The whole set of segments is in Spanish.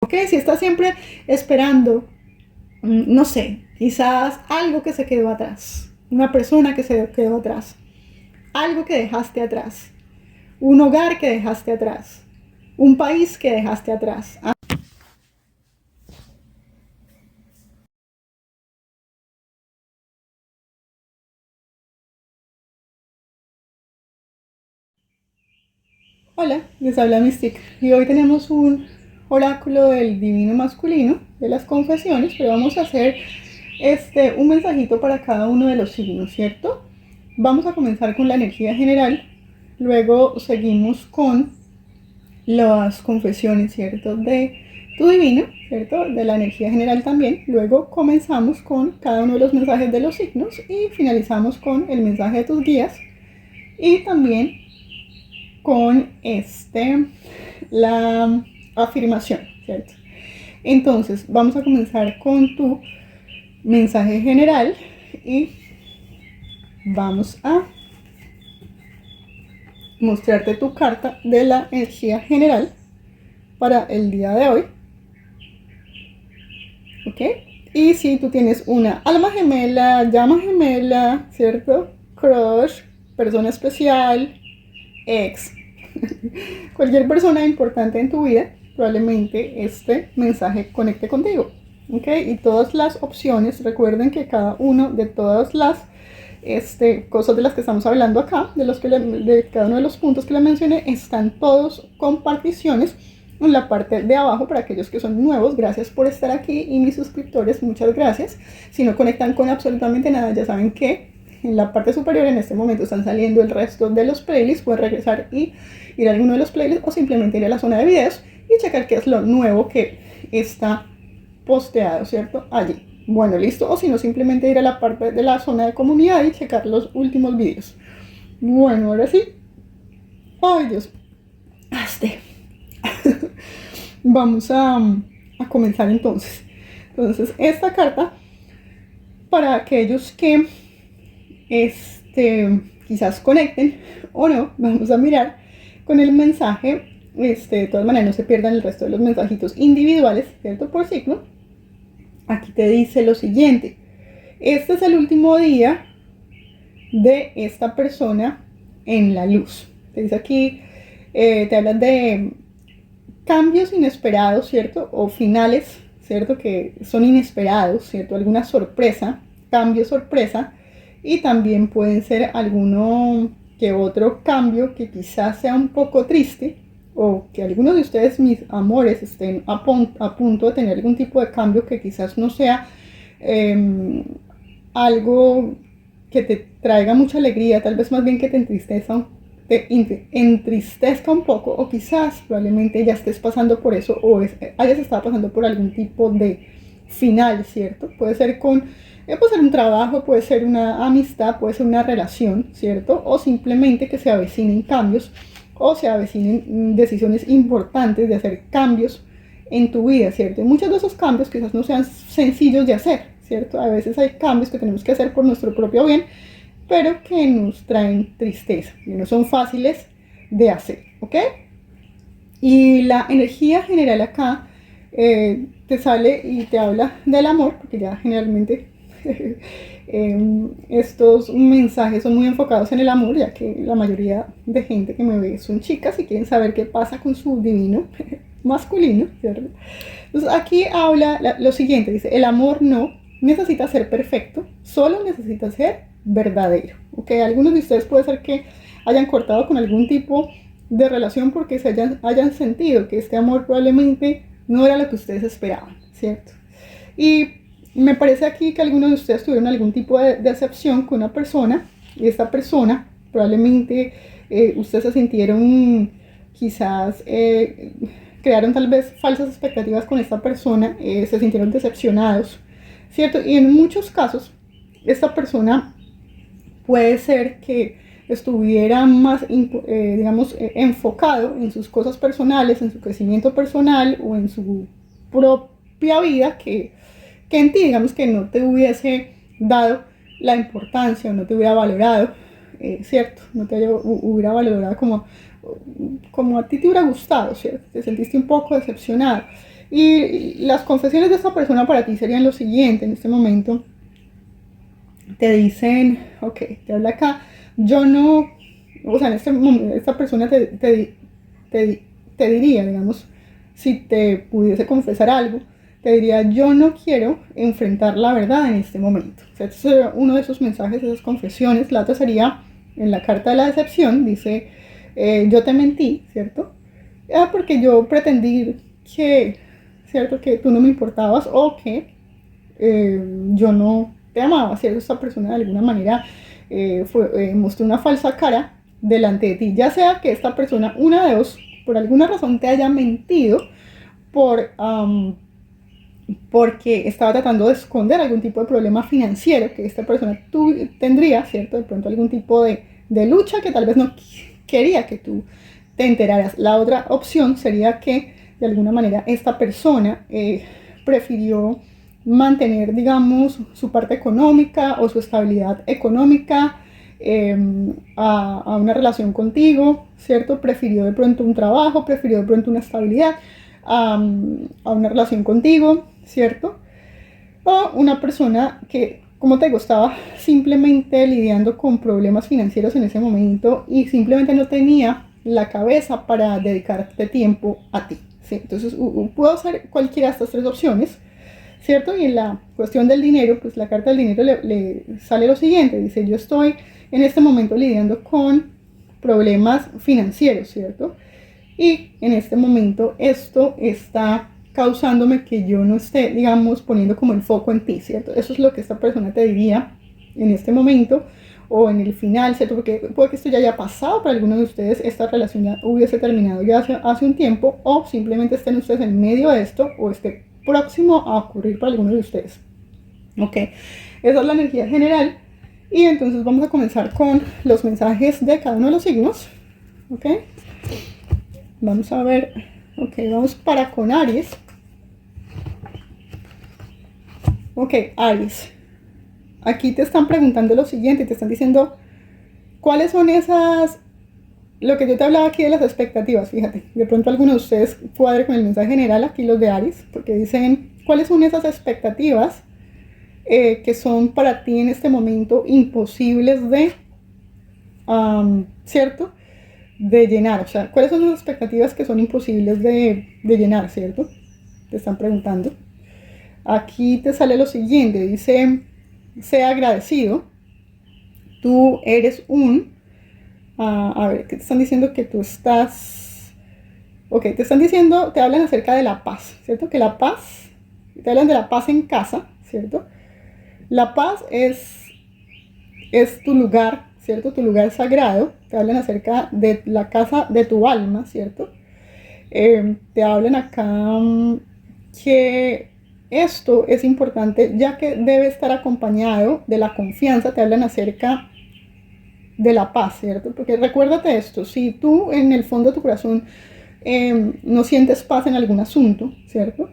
¿ok? Si estás siempre esperando, no sé, quizás algo que se quedó atrás, una persona que se quedó atrás, algo que dejaste atrás, un hogar que dejaste atrás, un país que dejaste atrás. Hola, les habla Mystic y hoy tenemos un oráculo del divino masculino de las confesiones, pero vamos a hacer un mensajito para cada uno de los signos, ¿cierto? Vamos a comenzar con la energía general, luego seguimos con las confesiones, ¿cierto? De tu divino, ¿cierto? De la energía general también. Luego comenzamos con cada uno de los mensajes de los signos y finalizamos con el mensaje de tus guías y también con la afirmación, ¿cierto? Entonces, vamos a comenzar con tu mensaje general y vamos a mostrarte tu carta de la energía general para el día de hoy. ¿Ok? Y si tú tienes una alma gemela, llama gemela, ¿cierto? Crush, persona especial, ex, cualquier persona importante en tu vida, probablemente este mensaje conecte contigo. ¿Ok? Y todas las opciones, recuerden que cada uno de todas las cosas de las que estamos hablando acá, de cada uno de los puntos que le mencioné, están todos con particiones en la parte de abajo para aquellos que son nuevos. Gracias por estar aquí y mis suscriptores, muchas gracias. Si no conectan con absolutamente nada, ya saben que en la parte superior en este momento están saliendo el resto de los playlists. Pueden regresar y ir a alguno de los playlists o simplemente ir a la zona de videos y checar qué es lo nuevo que está posteado, ¿cierto? Allí. Bueno, listo. O si no, simplemente ir a la parte de la zona de comunidad y checar los últimos videos. Bueno, ahora sí. Ay, Dios. Vamos a comenzar entonces. Entonces, esta carta, para aquellos que quizás conecten o no, vamos a mirar con el mensaje. De todas maneras, no se pierdan el resto de los mensajitos individuales, ¿cierto? Por signo. Aquí te dice lo siguiente: este es el último día de esta persona en la luz. Te dice aquí, te hablan de cambios inesperados, ¿cierto? O finales, ¿cierto? Que son inesperados, ¿cierto? Alguna sorpresa, cambio sorpresa. Y también pueden ser alguno que otro cambio que quizás sea un poco triste, o que algunos de ustedes, mis amores, estén a punto de tener algún tipo de cambio que quizás no sea algo que te traiga mucha alegría, tal vez más bien que te entristezca un poco, o quizás probablemente ya estés pasando por eso, o hayas estado pasando por algún tipo de final, ¿cierto? Puede ser puede ser un trabajo, puede ser una amistad, puede ser una relación, ¿cierto? O simplemente que se avecinen cambios, o se avecinen decisiones importantes de hacer cambios en tu vida, ¿cierto? Y muchos de esos cambios quizás no sean sencillos de hacer, ¿cierto? A veces hay cambios que tenemos que hacer por nuestro propio bien, pero que nos traen tristeza y no son fáciles de hacer, ¿ok? Y la energía general acá te sale y te habla del amor, porque ya generalmente estos mensajes son muy enfocados en el amor, ya que la mayoría de gente que me ve son chicas y quieren saber qué pasa con su divino masculino, ¿cierto? Entonces aquí habla lo siguiente, dice: el amor no necesita ser perfecto, solo necesita ser verdadero. ¿Ok? Algunos de ustedes puede ser que hayan cortado con algún tipo de relación porque hayan sentido que este amor probablemente no era lo que ustedes esperaban, ¿cierto? Y me parece aquí que algunos de ustedes tuvieron algún tipo de decepción con una persona, y esta persona probablemente ustedes se sintieron quizás crearon tal vez falsas expectativas con esta persona, se sintieron decepcionados, ¿cierto? Y en muchos casos esta persona puede ser que estuviera más, digamos, enfocado en sus cosas personales, en su crecimiento personal o en su propia vida, que en ti, digamos, que no te hubiese dado la importancia o no te hubiera valorado, ¿cierto? No te hubiera valorado como a ti te hubiera gustado, ¿cierto? Te sentiste un poco decepcionado. Y las confesiones de esta persona para ti serían lo siguiente en este momento. Te dicen, ok, te habla acá, yo no, o sea, en este momento esta persona te diría, digamos, si te pudiese confesar algo, te diría, yo no quiero enfrentar la verdad en este momento. O sea, este sería uno de esos mensajes, de esas confesiones. La otra sería, en la carta de la decepción, dice, yo te mentí, ¿cierto? Porque yo pretendí que, ¿cierto? Que tú no me importabas o que yo no te amaba, ¿cierto? Esta persona de alguna manera mostró una falsa cara delante de ti, ya sea que esta persona, una de dos, por alguna razón te haya mentido porque estaba tratando de esconder algún tipo de problema financiero que esta persona tendría, ¿cierto? De pronto algún tipo de lucha que tal vez no quería que tú te enteraras. La otra opción sería que de alguna manera esta persona prefirió mantener, digamos, su parte económica o su estabilidad económica a una relación contigo, ¿cierto? Prefirió de pronto un trabajo, prefirió de pronto una estabilidad a una relación contigo, ¿cierto? O una persona que, como te digo, estaba simplemente lidiando con problemas financieros en ese momento y simplemente no tenía la cabeza para dedicarte tiempo a ti, ¿sí? Entonces, puedo hacer cualquiera de estas tres opciones, ¿cierto? Y en la cuestión del dinero, pues la carta del dinero le sale lo siguiente, dice, yo estoy en este momento lidiando con problemas financieros, ¿cierto? Y en este momento esto está causándome que yo no esté, digamos, poniendo como el foco en ti, ¿cierto? Eso es lo que esta persona te diría en este momento o en el final, ¿cierto? Porque puede que esto ya haya pasado para algunos de ustedes, esta relación ya hubiese terminado ya hace un tiempo, o simplemente estén ustedes en medio de esto o esté próximo a ocurrir para algunos de ustedes. Ok, esa es la energía general. Y entonces vamos a comenzar con los mensajes de cada uno de los signos. Ok, vamos a ver. Ok, vamos para con Aries. Ok, Aries. Aquí te están preguntando lo siguiente, te están diciendo cuáles son esas, lo que yo te hablaba aquí de las expectativas, fíjate, de pronto algunos de ustedes cuadre con el mensaje general, aquí los de Aries, porque dicen cuáles son esas expectativas que son para ti en este momento imposibles de, ¿cierto? De llenar, o sea, ¿cuáles son las expectativas que son imposibles de llenar, ¿cierto? Te están preguntando. Aquí te sale lo siguiente, dice, sea agradecido, tú eres a ver, ¿qué te están diciendo? Que tú estás, ok, te están diciendo, te hablan acerca de la paz, ¿cierto? Que la paz, te hablan de la paz en casa, ¿cierto? La paz es tu lugar, ¿cierto? Tu lugar sagrado. Te hablan acerca de la casa de tu alma, ¿cierto? Te hablan acá que esto es importante ya que debe estar acompañado de la confianza. Te hablan acerca de la paz, ¿cierto? Porque recuérdate esto, si tú en el fondo de tu corazón no sientes paz en algún asunto, ¿cierto?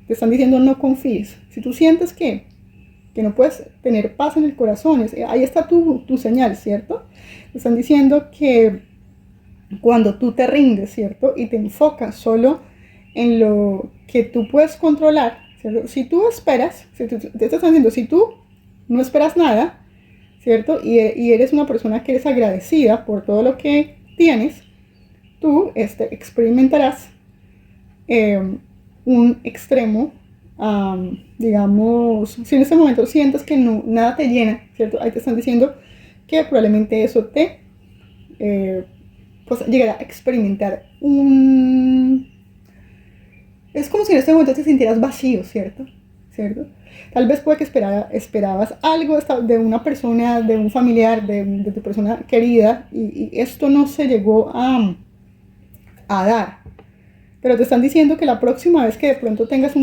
Te están diciendo no confíes. Si tú sientes que no puedes tener paz en el corazón, ahí está tu señal, ¿cierto? Te están diciendo que cuando tú te rindes, ¿cierto? Y te enfocas solo en lo que tú puedes controlar, ¿cierto? Si tú esperas, te estás diciendo, si tú no esperas nada, ¿cierto? Y eres una persona que eres agradecida por todo lo que tienes, tú experimentarás un extremo, digamos, si en este momento sientes que nada te llena, ¿cierto? Ahí te están diciendo que probablemente eso te pues llegará a experimentar es como si en este momento te sintieras vacío, ¿cierto? ¿Cierto? Tal vez puede que esperabas algo de una persona, de un familiar, de tu persona querida, y esto no se llegó a dar. Pero te están diciendo que la próxima vez que de pronto tengas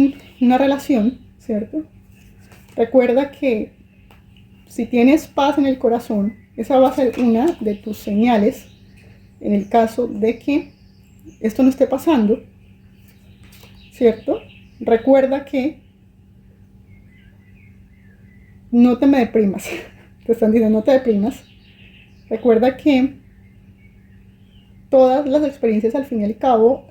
una relación, ¿cierto? Recuerda que si tienes paz en el corazón, esa va a ser una de tus señales en el caso de que esto no esté pasando, ¿cierto? Recuerda que no te me deprimas. Te están diciendo no te deprimas. Recuerda que todas las experiencias al fin y al cabo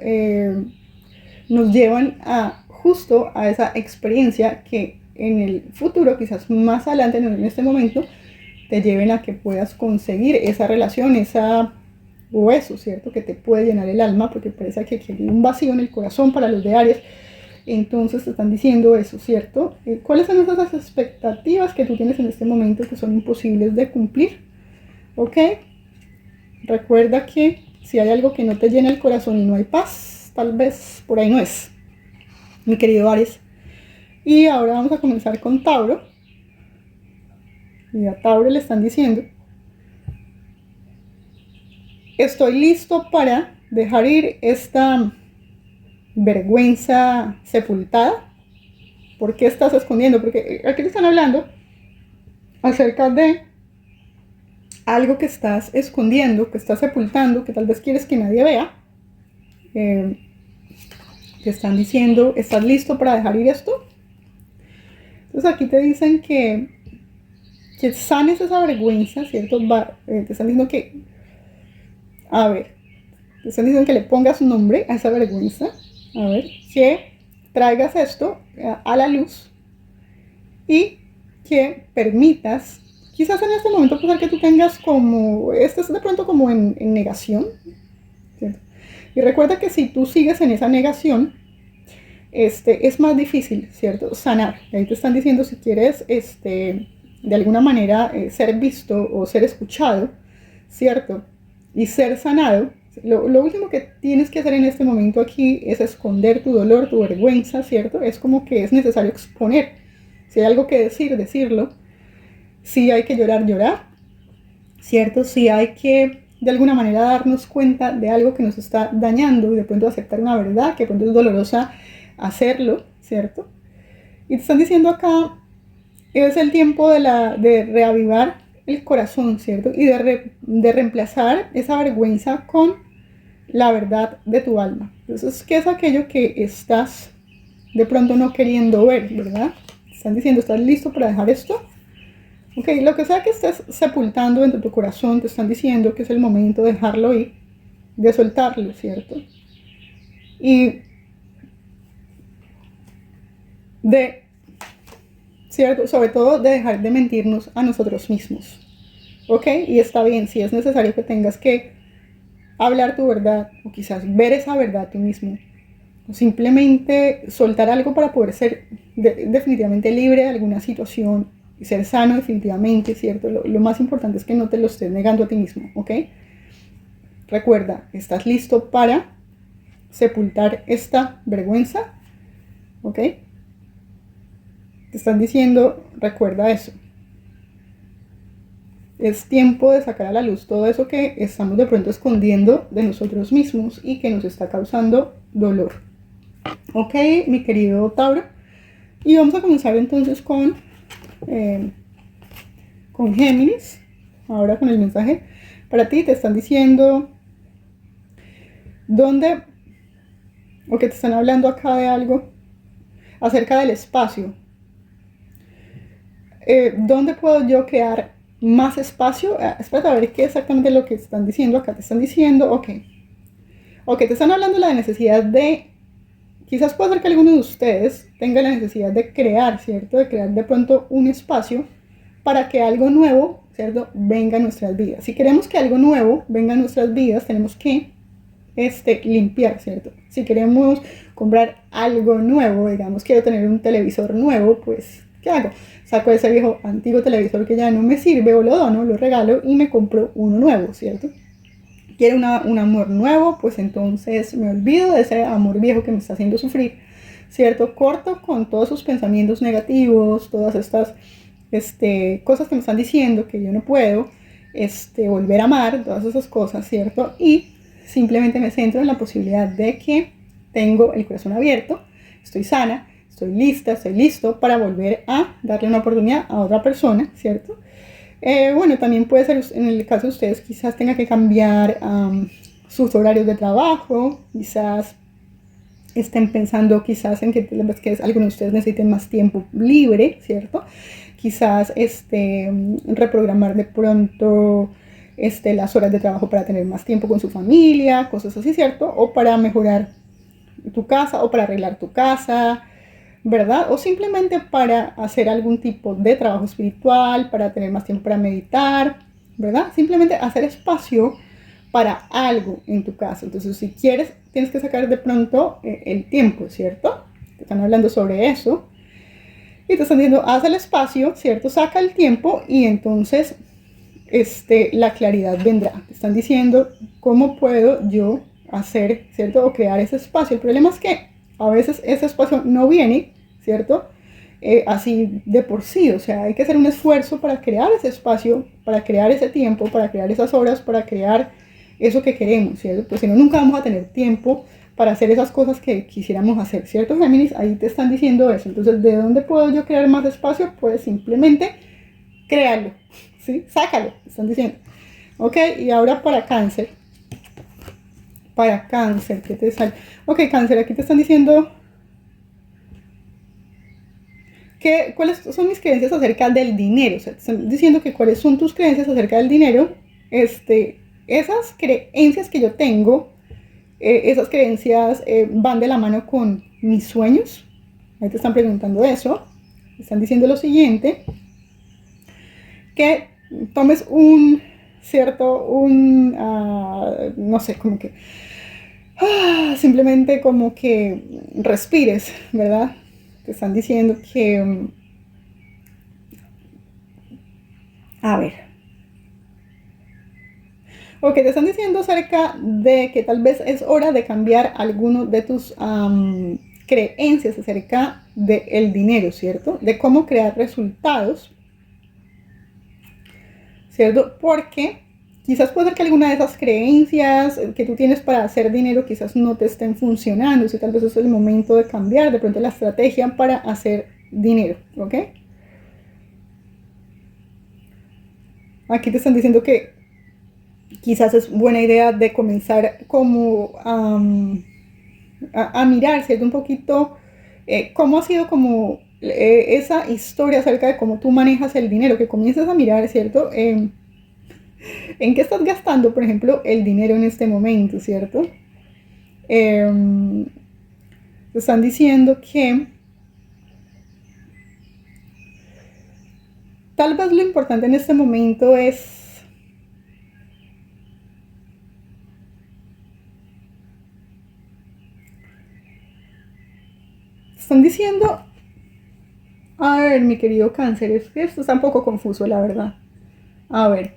nos llevan a justo a esa experiencia que en el futuro, quizás más adelante, no en este momento, te lleven a que puedas conseguir esa relación, o eso, ¿cierto? Que te puede llenar el alma, porque parece que hay un vacío en el corazón para los de Aries. Entonces te están diciendo eso, ¿cierto? ¿Cuáles son esas expectativas que tú tienes en este momento que son imposibles de cumplir? ¿Ok? Recuerda que si hay algo que no te llena el corazón y no hay paz, tal vez por ahí no es, mi querido Aries. Y ahora vamos a comenzar con Tauro. Y a Tauro le están diciendo: estoy listo para dejar ir esta vergüenza sepultada. ¿Por qué estás escondiendo? Porque aquí te están hablando acerca de algo que estás escondiendo, que estás sepultando, que tal vez quieres que nadie vea. Te están diciendo: ¿estás listo para dejar ir esto? Entonces aquí te dicen que sanes esa vergüenza, ¿cierto? Te están diciendo que, te están diciendo que le pongas un nombre a esa vergüenza, que traigas esto a la luz y que permitas, quizás en este momento puede ser que tú tengas como, estés de pronto como en negación, ¿cierto? Y recuerda que si tú sigues en esa negación, es más difícil, ¿cierto? Sanar. Ahí te están diciendo, si quieres, de alguna manera ser visto o ser escuchado, ¿cierto? Y ser sanado, lo último que tienes que hacer en este momento aquí es esconder tu dolor, tu vergüenza, ¿cierto? Es como que es necesario exponer. Si hay algo que decir, decirlo. Si hay que llorar, llorar, ¿cierto? Si hay que de alguna manera darnos cuenta de algo que nos está dañando y de pronto aceptar una verdad que de pronto es dolorosa hacerlo, ¿cierto? Y te están diciendo acá, es el tiempo de reavivar el corazón, ¿cierto? Y de reemplazar esa vergüenza con la verdad de tu alma. Entonces, ¿qué es aquello que estás de pronto no queriendo ver, verdad? Te están diciendo: ¿estás listo para dejar esto? Ok, lo que sea que estés sepultando dentro de tu corazón, te están diciendo que es el momento de dejarlo ir, de soltarlo, ¿cierto? Y ¿cierto? Sobre todo de dejar de mentirnos a nosotros mismos. ¿Ok? Y está bien, si es necesario que tengas que hablar tu verdad, o quizás ver esa verdad tú mismo, o simplemente soltar algo para poder ser definitivamente libre de alguna situación y ser sano definitivamente, ¿cierto? Lo más importante es que no te lo estés negando a ti mismo, ¿ok? Recuerda, ¿estás listo para sepultar esta vergüenza? ¿Ok? Te están diciendo, recuerda eso. Es tiempo de sacar a la luz todo eso que estamos de pronto escondiendo de nosotros mismos y que nos está causando dolor. Ok, mi querido Tauro. Y vamos a comenzar entonces con Géminis. Ahora con el mensaje para ti. Te están diciendo dónde, o que te están hablando acá de algo acerca del espacio. ¿Dónde puedo yo crear más espacio? Espera a ver qué exactamente es lo que están diciendo acá. Te están diciendo, ok, te están hablando de la necesidad de, quizás puede ser que alguno de ustedes tenga la necesidad de crear, ¿cierto? De crear de pronto un espacio para que algo nuevo, ¿cierto? Venga a nuestras vidas. Si queremos que algo nuevo venga a nuestras vidas, tenemos que limpiar, ¿cierto? Si queremos comprar algo nuevo, digamos, quiero tener un televisor nuevo, pues, ¿qué hago? Saco ese viejo antiguo televisor que ya no me sirve, o lo dono, lo regalo y me compro uno nuevo, ¿cierto? Quiero un amor nuevo, pues entonces me olvido de ese amor viejo que me está haciendo sufrir, ¿cierto? Corto con todos sus pensamientos negativos, todas estas cosas que me están diciendo que yo no puedo volver a amar, todas esas cosas, ¿cierto? Y simplemente me centro en la posibilidad de que tengo el corazón abierto, estoy sana, estoy lista, estoy listo para volver a darle una oportunidad a otra persona, ¿cierto? Bueno, también puede ser, en el caso de ustedes, quizás tenga que cambiar sus horarios de trabajo, quizás estén pensando quizás en que algunos de ustedes necesiten más tiempo libre, ¿cierto? Quizás reprogramar de pronto las horas de trabajo para tener más tiempo con su familia, cosas así, ¿cierto? O para mejorar tu casa, o para arreglar tu casa, ¿verdad? O simplemente para hacer algún tipo de trabajo espiritual, para tener más tiempo para meditar, ¿verdad? Simplemente hacer espacio para algo en tu casa. Entonces, si quieres, tienes que sacar de pronto el tiempo, ¿cierto? Te están hablando sobre eso. Y te están diciendo, haz el espacio, ¿cierto? Saca el tiempo y entonces la claridad vendrá. Te están diciendo, ¿cómo puedo yo hacer, ¿cierto? O crear ese espacio. El problema es que a veces ese espacio no viene, ¿cierto? Así de por sí, o sea, hay que hacer un esfuerzo para crear ese espacio, para crear ese tiempo, para crear esas horas, para crear eso que queremos, ¿cierto? Pues si no, nunca vamos a tener tiempo para hacer esas cosas que quisiéramos hacer, ¿cierto, Géminis? Ahí te están diciendo eso. Entonces, ¿de dónde puedo yo crear más espacio? Pues simplemente créalo, ¿sí? Sácalo, te están diciendo. Ok, y ahora para Cáncer. Para Cáncer, ¿qué te sale? Ok, Cáncer, aquí te están diciendo cuáles son mis creencias acerca del dinero. O sea, te están diciendo que cuáles son tus creencias acerca del dinero. Esas creencias que yo tengo, esas creencias van de la mano con mis sueños. Ahí te están preguntando eso. Te están diciendo lo siguiente, que tomes no sé, como que simplemente como que respires, ¿verdad? Te están diciendo que, a ver, o que te están diciendo acerca de que tal vez es hora de cambiar alguno de tus creencias acerca del dinero, ¿cierto? De cómo crear resultados, ¿cierto? Porque quizás puede ser que alguna de esas creencias que tú tienes para hacer dinero quizás no te estén funcionando, si tal vez es el momento de cambiar de pronto la estrategia para hacer dinero, ¿ok? Aquí te están diciendo que quizás es buena idea de comenzar como a mirar, ¿cierto? Un poquito cómo ha sido como esa historia acerca de cómo tú manejas el dinero, que comiences a mirar, ¿cierto? ¿En qué estás gastando, por ejemplo, el dinero en este momento, ¿cierto? Te están diciendo que tal vez lo importante en este momento es están diciendo, a ver, mi querido Cáncer, es que esto está un poco confuso, la verdad. A ver.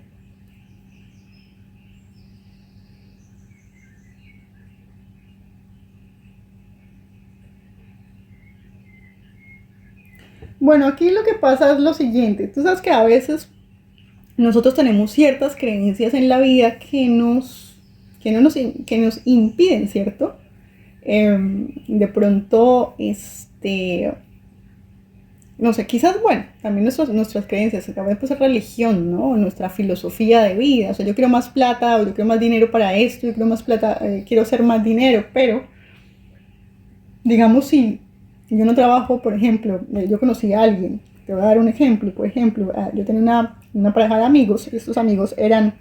Bueno, aquí lo que pasa es lo siguiente. Tú sabes que a veces nosotros tenemos ciertas creencias en la vida que nos impiden, ¿cierto? De pronto, no sé, quizás, bueno, también nuestras creencias, también puede ser religión, ¿no? Nuestra filosofía de vida, o sea, yo quiero más plata, o yo quiero más dinero para esto, yo quiero más plata, quiero hacer más dinero, pero, digamos, si yo no trabajo, por ejemplo, yo conocí a alguien, te voy a dar un ejemplo, por ejemplo, yo tenía una pareja de amigos, y estos amigos eran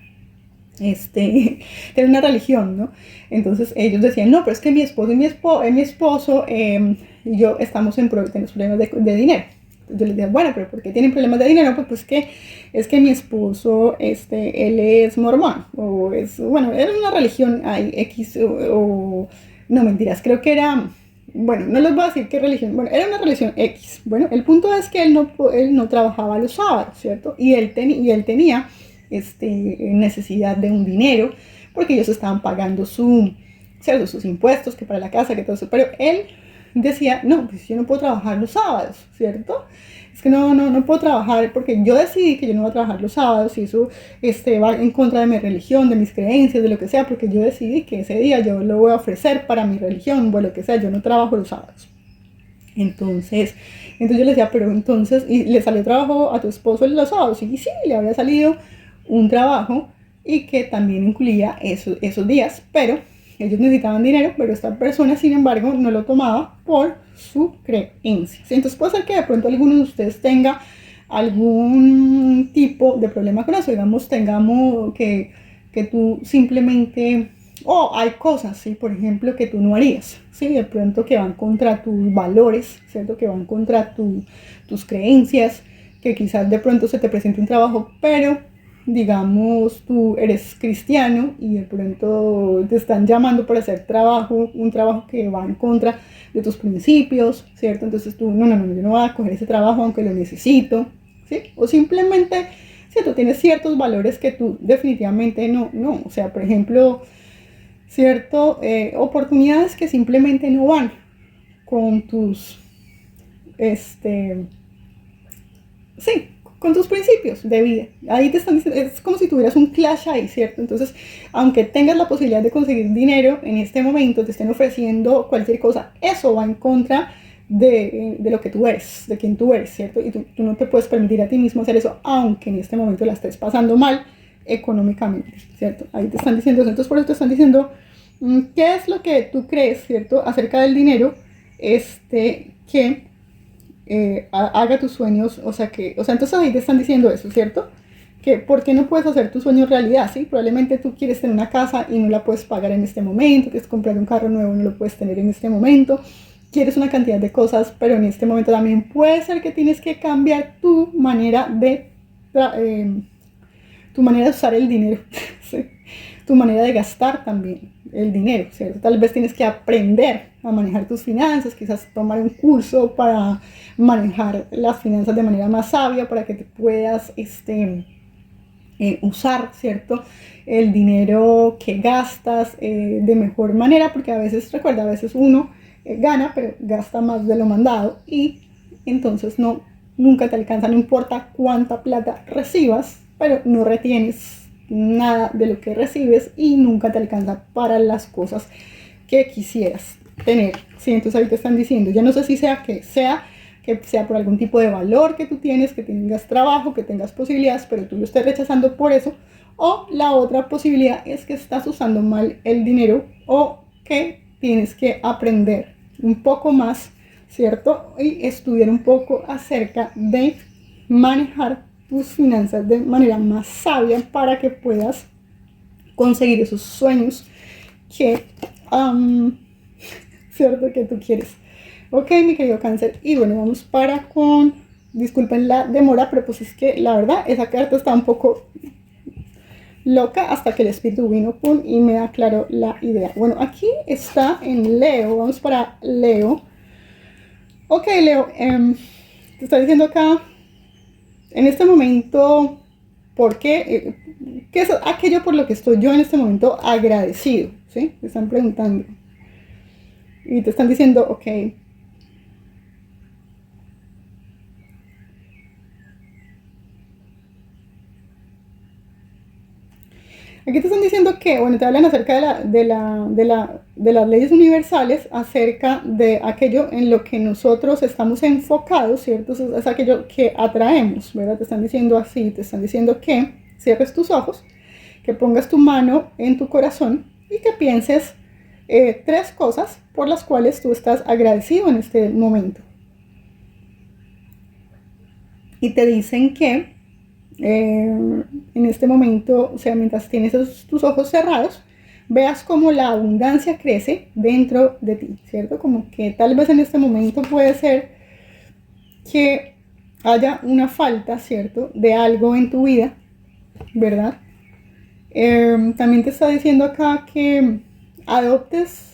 tener una religión, ¿no? Entonces ellos decían, no, pero es que mi esposo y mi esposo y yo tenemos problemas de dinero. Entonces yo les decía, bueno, pero ¿por qué tienen problemas de dinero? Pues que es que mi esposo, él es mormón, o es, bueno, era una religión X, no mentiras, creo que era, bueno, no les voy a decir qué religión, bueno, era una religión X. Bueno, el punto es que él no trabajaba los sábados, ¿cierto? Y él tenía necesidad de un dinero, porque ellos estaban pagando ¿cierto? Sus impuestos, que para la casa, que todo eso, pero él decía, no, pues yo no puedo trabajar los sábados, ¿cierto? Es que no puedo trabajar porque yo decidí que yo no voy a trabajar los sábados y eso va en contra de mi religión, de mis creencias, de lo que sea, porque yo decidí que ese día yo lo voy a ofrecer para mi religión, o lo que sea, yo no trabajo los sábados. Entonces yo le decía, pero entonces, ¿y le salió trabajo a tu esposo los sábados? Y sí, le había salido un trabajo y que también incluía esos días, pero ellos necesitaban dinero, pero esta persona, sin embargo, no lo tomaba por su creencia. Entonces puede ser que de pronto alguno de ustedes tenga algún tipo de problema con eso, digamos, que tú simplemente O hay cosas, ¿sí? Por ejemplo, que tú no harías, ¿sí? De pronto que van contra tus valores, ¿cierto? Que van contra tus creencias, que quizás de pronto se te presente un trabajo, pero digamos tú eres cristiano y de pronto te están llamando para hacer trabajo, un trabajo que va en contra de tus principios, ¿cierto? Entonces tú, no, yo no voy a coger ese trabajo aunque lo necesito, ¿sí? O simplemente, si tú tienes ciertos valores que tú definitivamente no, o sea, por ejemplo, cierto, oportunidades que simplemente no van con tus, este, sí, con tus principios de vida. Ahí te están diciendo, es como si tuvieras un clash ahí, ¿cierto? Entonces, aunque tengas la posibilidad de conseguir dinero en este momento, te estén ofreciendo cualquier cosa, eso va en contra de lo que tú eres, de quién tú eres, ¿cierto? Y tú no te puedes permitir a ti mismo hacer eso, aunque en este momento la estés pasando mal económicamente, ¿cierto? Ahí te están diciendo eso. Entonces, por eso te están diciendo qué es lo que tú crees, ¿cierto? Acerca del dinero, que haga tus sueños, o sea, entonces ahí te están diciendo eso, ¿cierto? Que ¿por qué no puedes hacer tus sueños realidad? ¿Sí? Probablemente tú quieres tener una casa y no la puedes pagar en este momento, quieres comprar un carro nuevo y no lo puedes tener en este momento, quieres una cantidad de cosas, pero en este momento también puede ser que tienes que cambiar tu manera de usar el dinero, ¿sí? Tu manera de gastar también el dinero, ¿cierto? Tal vez tienes que aprender a manejar tus finanzas, quizás tomar un curso para manejar las finanzas de manera más sabia, para que te puedas usar, ¿cierto? El dinero que gastas de mejor manera, porque a veces, recuerda, a veces uno gana, pero gasta más de lo mandado y entonces nunca te alcanza, no importa cuánta plata recibas, pero no retienes nada de lo que recibes y nunca te alcanza para las cosas que quisieras tener, ¿sí? Entonces ahí te están diciendo, ya no sé si que sea por algún tipo de valor que tú tienes, que tengas trabajo, que tengas posibilidades, pero tú lo estés rechazando por eso, o la otra posibilidad es que estás usando mal el dinero o que tienes que aprender un poco más, ¿cierto? Y estudiar un poco acerca de manejar tus finanzas de manera más sabia para que puedas conseguir esos sueños que, ¿cierto? Que tú quieres. Ok, mi querido cáncer. Y bueno, vamos disculpen la demora, pero pues es que la verdad, esa carta está un poco loca hasta que el espíritu vino y me aclaró la idea. Bueno, aquí está en Leo, vamos para Leo. Ok, Leo, te está diciendo acá, en este momento, ¿por qué? ¿Qué es aquello por lo que estoy yo en este momento agradecido? ¿Sí? Te están preguntando. Y te están diciendo, ok. Aquí te están diciendo que, bueno, te hablan acerca de las leyes universales, acerca de aquello en lo que nosotros estamos enfocados, ¿cierto? Es aquello que atraemos, ¿verdad? Te están diciendo así, te están diciendo que cierres tus ojos, que pongas tu mano en tu corazón y que pienses 3 cosas por las cuales tú estás agradecido en este momento. Y te dicen que en este momento, o sea, mientras tienes tus ojos cerrados, veas cómo la abundancia crece dentro de ti, ¿cierto? Como que tal vez en este momento puede ser que haya una falta, ¿cierto? De algo en tu vida, ¿verdad? También te está diciendo acá que adoptes,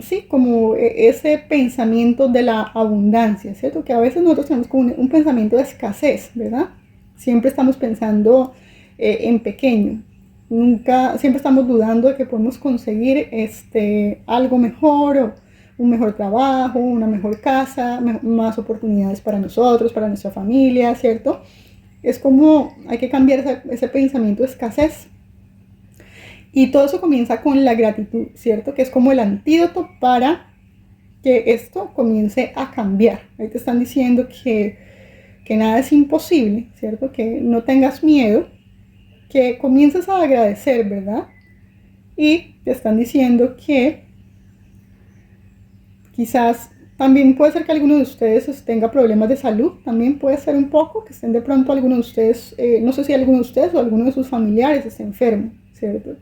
sí, como ese pensamiento de la abundancia, ¿cierto? Que a veces nosotros tenemos como un pensamiento de escasez, ¿verdad? Siempre estamos pensando en pequeño. Siempre estamos dudando de que podemos conseguir algo mejor o un mejor trabajo, una mejor casa, más oportunidades para nosotros, para nuestra familia, ¿cierto? Es como hay que cambiar ese pensamiento de escasez. Y todo eso comienza con la gratitud, ¿cierto? Que es como el antídoto para que esto comience a cambiar. Ahí te están diciendo que nada es imposible, ¿cierto? Que no tengas miedo, que comiences a agradecer, ¿verdad? Y te están diciendo que quizás también puede ser que alguno de ustedes tenga problemas de salud, también puede ser un poco que estén de pronto alguno de ustedes, no sé si alguno de ustedes o alguno de sus familiares esté enfermo, ¿cierto?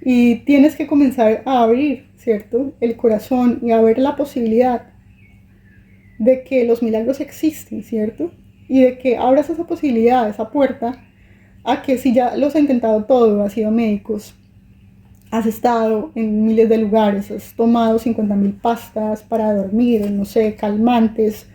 Y tienes que comenzar a abrir, ¿cierto? El corazón y a ver la posibilidad de que los milagros existen, ¿cierto? Y de que abras esa posibilidad, esa puerta, a que si ya los has intentado todo, has ido a médicos, has estado en miles de lugares, has tomado 50.000 pastas para dormir, no sé, calmantes,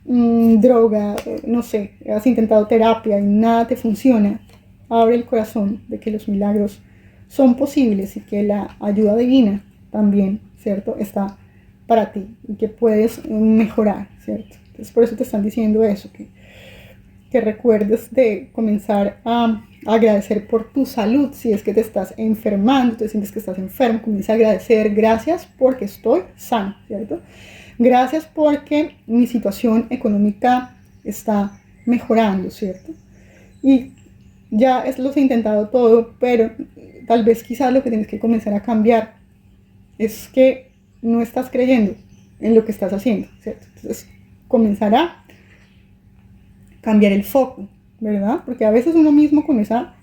droga, no sé, has intentado terapia y nada te funciona, abre el corazón de que los milagros son posibles y que la ayuda divina también, ¿cierto?, está para ti y que puedes mejorar, ¿cierto? Entonces por eso te están diciendo eso, que recuerdes de comenzar a agradecer por tu salud. Si es que te estás enfermando, te sientes que estás enfermo, comienza a agradecer: gracias porque estoy sano, ¿cierto? Gracias porque mi situación económica está mejorando, ¿cierto? Y ya los he intentado todo, pero tal vez quizás lo que tienes que comenzar a cambiar es que no estás creyendo en lo que estás haciendo, ¿cierto? Entonces comenzará cambiar el foco, ¿verdad? Porque a veces uno mismo con esa,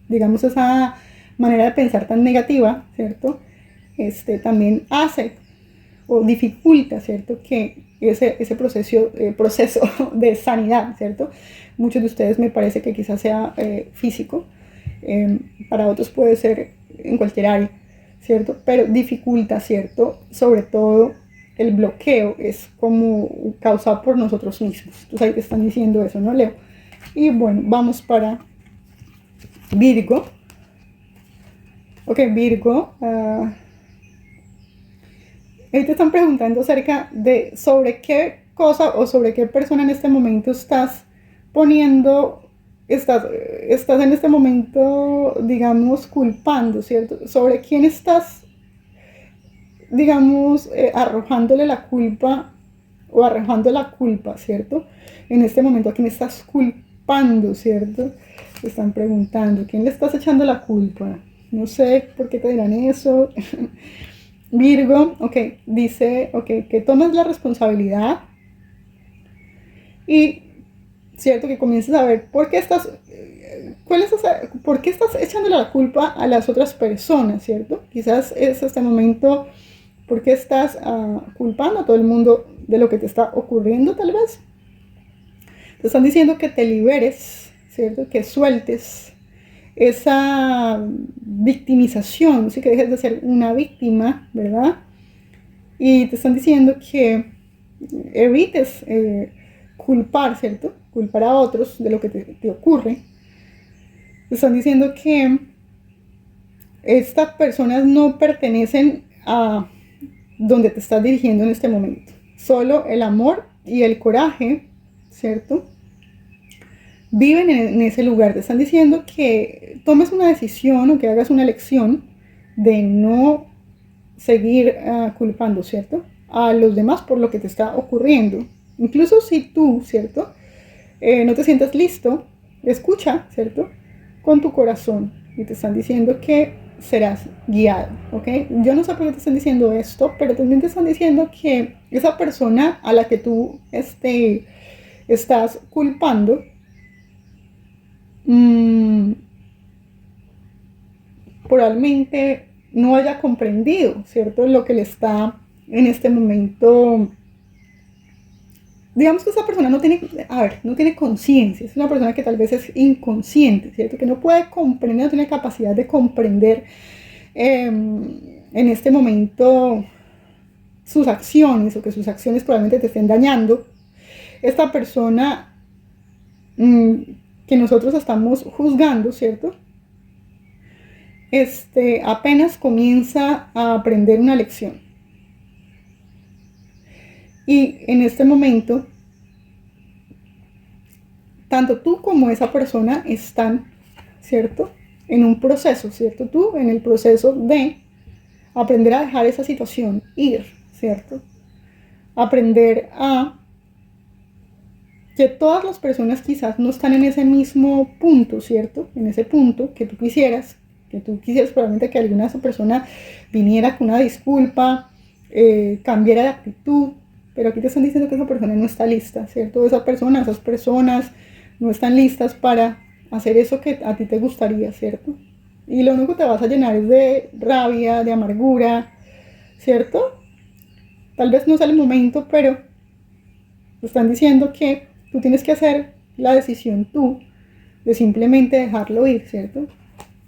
digamos, esa manera de pensar tan negativa, ¿cierto? También hace o dificulta, ¿cierto?, que ese proceso de sanidad, ¿cierto? Muchos de ustedes me parece que quizás sea físico, para otros puede ser en cualquier área, ¿cierto? Pero dificulta, ¿cierto? Sobre todo el bloqueo es como causado por nosotros mismos. Entonces ahí te están diciendo eso, ¿no, Leo? Y bueno, vamos para Virgo. Ok, Virgo. Ahí te están preguntando acerca de sobre qué cosa o sobre qué persona en este momento estás en este momento, digamos, culpando, ¿cierto? Sobre quién estás, digamos, arrojándole la culpa o arrojando la culpa, ¿cierto? En este momento, ¿a quién estás culpando, ¿cierto? Te están preguntando, ¿quién le estás echando la culpa? No sé por qué te dirán eso. Virgo, ok, dice, ok, que tomes la responsabilidad y, cierto, que comiences a ver por qué estás echándole la culpa a las otras personas, ¿cierto? Quizás es este momento, ¿por qué estás culpando a todo el mundo de lo que te está ocurriendo, tal vez? Te están diciendo que te liberes, ¿cierto? Que sueltes esa victimización, ¿sí? Que dejes de ser una víctima, ¿verdad? Y te están diciendo que evites culpar, ¿cierto? Culpar a otros de lo que te ocurre. Te están diciendo que estas personas no pertenecen a donde te estás dirigiendo en este momento. Solo el amor y el coraje, ¿cierto?, viven en ese lugar. Te están diciendo que tomes una decisión o que hagas una elección de no seguir culpando, ¿cierto?, a los demás por lo que te está ocurriendo. Incluso si tú, ¿cierto?, no te sientas listo, escucha, ¿cierto?, con tu corazón. Y te están diciendo que serás guiado, ¿ok? Yo no sé por qué te están diciendo esto, pero también te están diciendo que esa persona a la que tú estás culpando, probablemente no haya comprendido, ¿cierto?, lo que le está en este momento. Digamos que esa persona no tiene conciencia, es una persona que tal vez es inconsciente, ¿cierto?, que no puede comprender, no tiene capacidad de comprender en este momento sus acciones, o que sus acciones probablemente te estén dañando. Esta persona que nosotros estamos juzgando, ¿cierto?, apenas comienza a aprender una lección. Y en este momento, tanto tú como esa persona están, ¿cierto?, en un proceso, ¿cierto? Tú en el proceso de aprender a dejar esa situación ir, ¿cierto? Aprender a que todas las personas quizás no están en ese mismo punto, ¿cierto? En ese punto que tú quisieras probablemente que alguna de esa persona viniera con una disculpa, cambiara de actitud, pero aquí te están diciendo que esa persona no está lista, ¿cierto? Esas personas no están listas para hacer eso que a ti te gustaría, ¿cierto? Y lo único que te vas a llenar es de rabia, de amargura, ¿cierto? Tal vez no es el momento, pero te están diciendo que tú tienes que hacer la decisión tú de simplemente dejarlo ir, ¿cierto?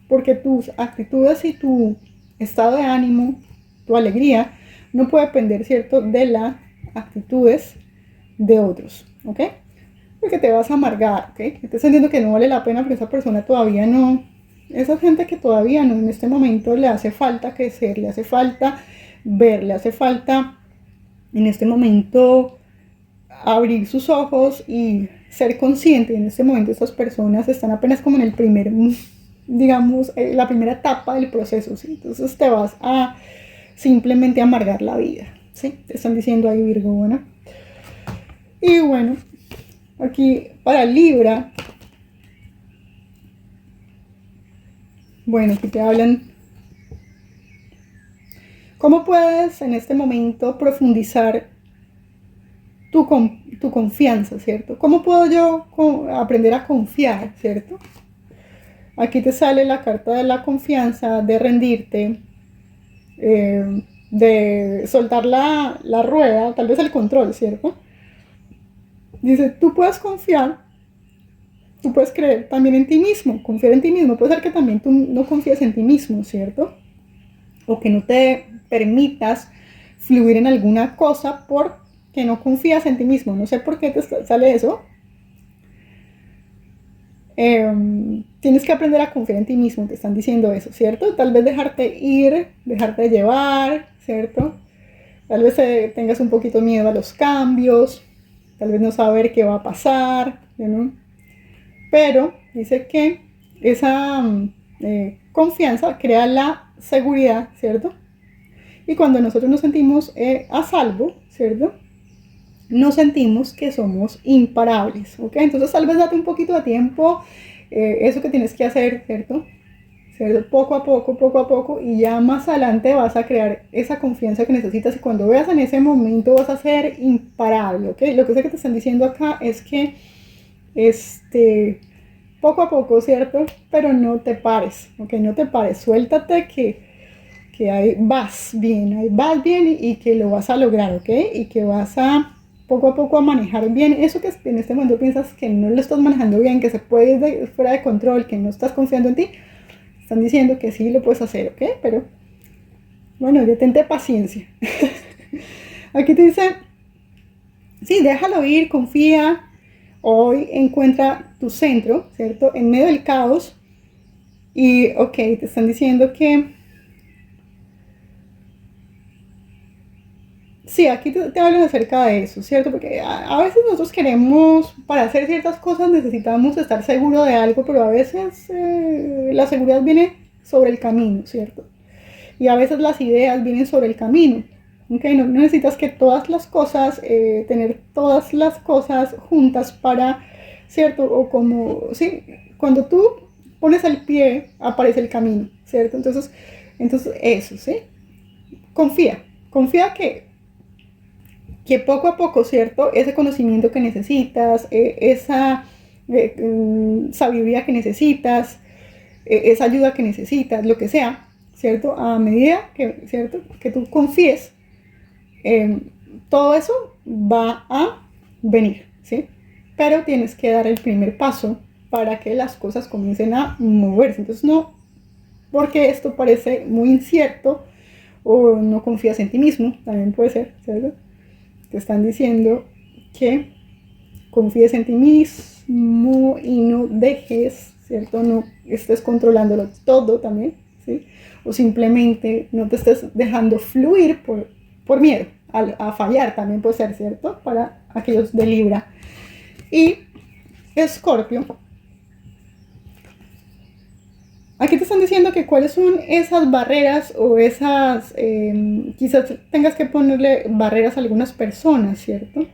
Porque tus actitudes y tu estado de ánimo, tu alegría, no puede depender, ¿cierto?, de las actitudes de otros, ¿ok? Porque te vas a amargar, ¿ok? Te estás diciendo que no vale la pena porque esa persona todavía no, esa gente que todavía no, en este momento le hace falta crecer, le hace falta ver, le hace falta en este momento abrir sus ojos y ser consciente. En este momento estas personas están apenas como en el primer, digamos, la primera etapa del proceso, ¿sí? Entonces te vas a simplemente amargar la vida, ¿sí? Te están diciendo ahí, Virgo, bueno. Y bueno, aquí para Libra, bueno, aquí te hablan. ¿Cómo puedes en este momento profundizar tu confianza, ¿cierto? ¿Cómo puedo yo aprender a confiar, ¿cierto? Aquí te sale la carta de la confianza, de rendirte, de soltar la rueda, tal vez el control, ¿cierto? Dice, tú puedes confiar, tú puedes creer también en ti mismo, confiar en ti mismo. Puede ser que también tú no confíes en ti mismo, ¿cierto? O que no te permitas fluir en alguna cosa porque no confías en ti mismo. No sé por qué te sale eso. Tienes que aprender a confiar en ti mismo, te están diciendo eso, ¿cierto? Tal vez dejarte ir, dejarte llevar, ¿cierto? Tal vez tengas un poquito miedo a los cambios, tal vez no saber qué va a pasar, ¿no? Pero dice que esa confianza crea la seguridad, ¿cierto? Y cuando nosotros nos sentimos a salvo, ¿cierto?, nos sentimos que somos imparables, ¿ok? Entonces tal vez date un poquito de tiempo, eso que tienes que hacer, ¿cierto? Poco a poco, y ya más adelante vas a crear esa confianza que necesitas y cuando veas en ese momento vas a ser imparable, ¿ok? Lo que sé que te están diciendo acá es que, poco a poco, ¿cierto? Pero no te pares, ¿ok? No te pares, suéltate que ahí vas bien y que lo vas a lograr, ¿ok? Y que vas a poco a poco a manejar bien eso que en este momento piensas que no lo estás manejando bien, que se puede ir fuera de control, que no estás confiando en ti. Están diciendo que sí lo puedes hacer, ¿ok? Pero bueno, ya tente paciencia. Aquí te dice, sí, déjalo ir, confía. Hoy encuentra tu centro, ¿cierto? En medio del caos. Y, ok, te están diciendo que sí, aquí te hablan acerca de eso, ¿cierto? Porque a veces nosotros queremos, para hacer ciertas cosas necesitamos estar seguro de algo, pero a veces la seguridad viene sobre el camino, ¿cierto? Y a veces las ideas vienen sobre el camino, ¿ok? No necesitas que todas las cosas, tener todas las cosas juntas para, ¿cierto? O como, sí, cuando tú pones el pie, aparece el camino, ¿cierto? Entonces eso, ¿sí? Confía que poco a poco, ¿cierto? Ese conocimiento que necesitas, esa sabiduría que necesitas, esa ayuda que necesitas, lo que sea, ¿cierto? A medida que, ¿cierto?, que tú confíes, todo eso va a venir, ¿sí? Pero tienes que dar el primer paso para que las cosas comiencen a moverse. Entonces no, porque esto parece muy incierto o no confías en ti mismo, también puede ser, ¿cierto? Te están diciendo que confíes en ti mismo y no dejes, ¿cierto? No estés controlándolo todo también, ¿sí? O simplemente no te estés dejando fluir por miedo a fallar, también puede ser, ¿cierto? Para aquellos de Libra. Y Escorpio, aquí te están diciendo que cuáles son esas barreras o esas, quizás tengas que ponerle barreras a algunas personas, ¿cierto?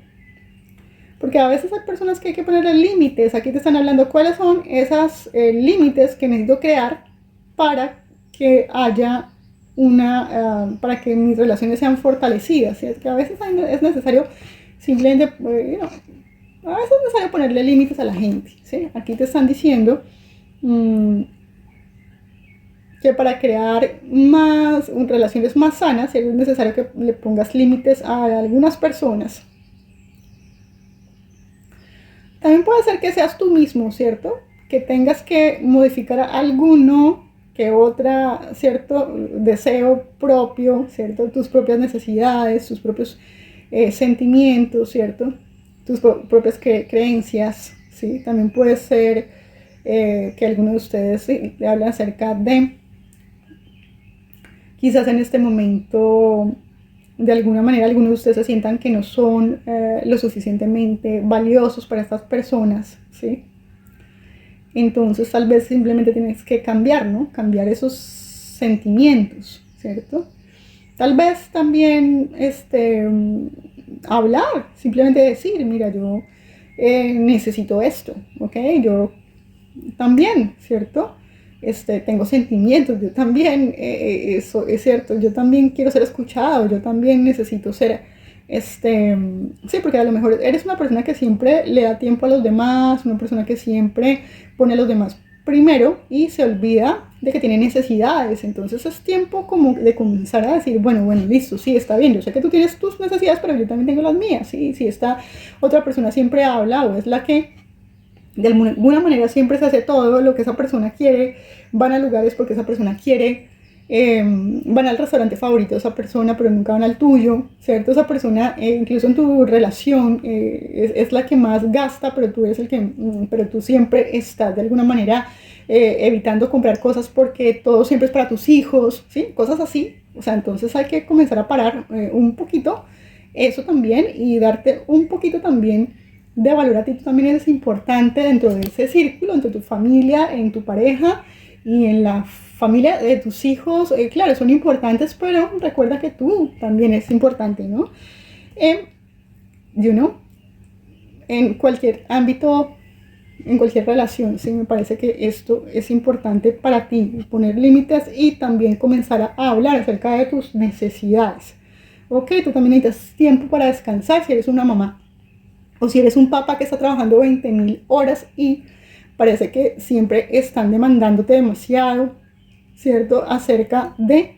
Porque a veces hay personas que hay que ponerle límites. Aquí te están hablando cuáles son esos límites que necesito crear para que haya para que mis relaciones sean fortalecidas. ¿Sí? Es que a veces es necesario simplemente, a veces es necesario ponerle límites a la gente, ¿sí? Aquí te están diciendo que para crear más relaciones más sanas es necesario que le pongas límites a algunas personas. También puede ser que seas tú mismo, ¿cierto? Que tengas que modificar alguno que otra, cierto deseo propio, ¿cierto? Tus propias necesidades, tus propios sentimientos, ¿cierto? Tus propias creencias, ¿sí? También puede ser que algunos de ustedes ¿sí? le hablan acerca de quizás en este momento de alguna manera algunos de ustedes se sientan que no son lo suficientemente valiosos para estas personas, ¿sí? Entonces tal vez simplemente tienes que cambiar, ¿no? Cambiar esos sentimientos, ¿cierto? Tal vez también hablar, simplemente decir, mira, yo necesito esto, ¿ok? Yo también, ¿cierto? Tengo sentimientos, yo también, eso es cierto, yo también quiero ser escuchado, yo también necesito ser, sí, porque a lo mejor eres una persona que siempre le da tiempo a los demás, una persona que siempre pone a los demás primero y se olvida de que tiene necesidades, entonces es tiempo como de comenzar a decir, bueno, listo, sí, está bien, yo sé que tú tienes tus necesidades, pero yo también tengo las mías, sí, si esta otra persona siempre habla o es la que de alguna manera siempre se hace todo lo que esa persona quiere, van a lugares porque esa persona quiere, van al restaurante favorito de esa persona, pero nunca van al tuyo, ¿cierto? Esa persona, incluso en tu relación, es la que más gasta, pero tú eres el que, pero tú siempre estás de alguna manera evitando comprar cosas porque todo siempre es para tus hijos, ¿sí? Cosas así, o sea, entonces hay que comenzar a parar un poquito eso también y darte un poquito también de valor a ti. Tú también eres importante dentro de ese círculo, entre tu familia, en tu pareja y en la familia de tus hijos. Claro, son importantes, pero recuerda que tú también eres importante, ¿no? En cualquier ámbito, en cualquier relación, sí, me parece que esto es importante para ti, poner límites y también comenzar a hablar acerca de tus necesidades. Ok, tú también necesitas tiempo para descansar si eres una mamá. O si eres un papá que está trabajando 20.000 horas y parece que siempre están demandándote demasiado, ¿cierto? Acerca de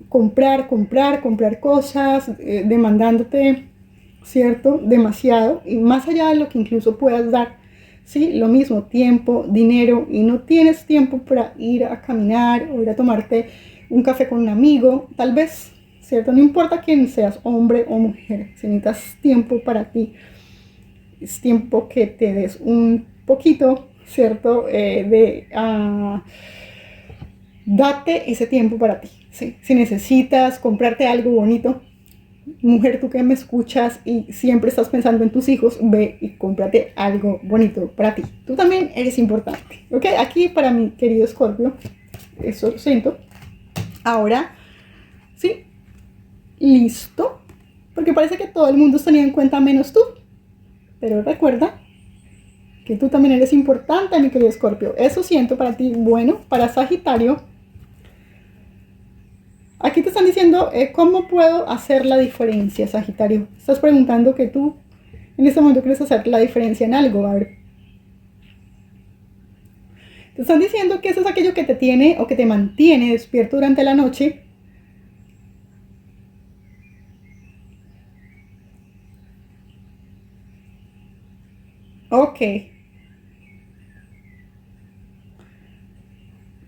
comprar cosas, demandándote, ¿cierto? Demasiado y más allá de lo que incluso puedas dar, ¿sí? Lo mismo, tiempo, dinero y no tienes tiempo para ir a caminar o ir a tomarte un café con un amigo, tal vez, ¿cierto? No importa quién seas, hombre o mujer, si necesitas tiempo para ti, es tiempo que te des un poquito, ¿cierto? Date ese tiempo para ti, ¿sí? Si necesitas comprarte algo bonito, mujer, tú que me escuchas y siempre estás pensando en tus hijos, ve y cómprate algo bonito para ti. Tú también eres importante, ¿ok? Aquí para mi querido Escorpio, eso lo siento. Ahora, sí, listo, porque parece que todo el mundo está teniendo en cuenta menos tú, pero recuerda que tú también eres importante, mi querido Escorpio. Eso siento para ti. Bueno, para Sagitario, aquí te están diciendo cómo puedo hacer la diferencia, Sagitario. Estás preguntando que tú en este momento quieres hacer la diferencia en algo. A ver, te están diciendo que eso es aquello que te tiene o que te mantiene despierto durante la noche. Ok.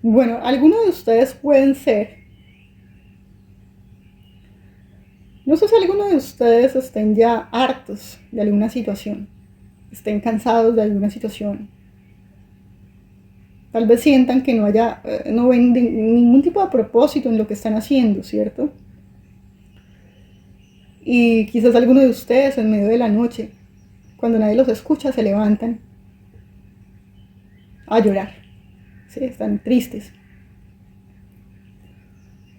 Bueno, algunos de ustedes pueden ser. No sé si algunos de ustedes estén ya hartos de alguna situación, estén cansados de alguna situación. Tal vez sientan que no ven ningún tipo de propósito en lo que están haciendo, ¿cierto? Y quizás algunos de ustedes en medio de la noche, cuando nadie los escucha, se levantan a llorar, ¿sí? Están tristes.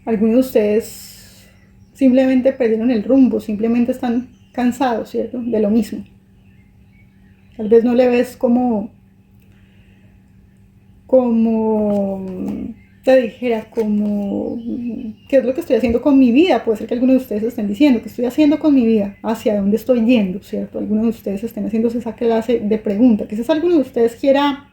Algunos de ustedes simplemente perdieron el rumbo, simplemente están cansados, ¿cierto? De lo mismo. Tal vez no le ves como te dijera, qué es lo que estoy haciendo con mi vida. Puede ser que algunos de ustedes estén diciendo, ¿qué estoy haciendo con mi vida? ¿Hacia dónde estoy yendo? ¿Cierto? Algunos de ustedes estén haciéndose esa clase de pregunta. Quizás alguno de ustedes quiera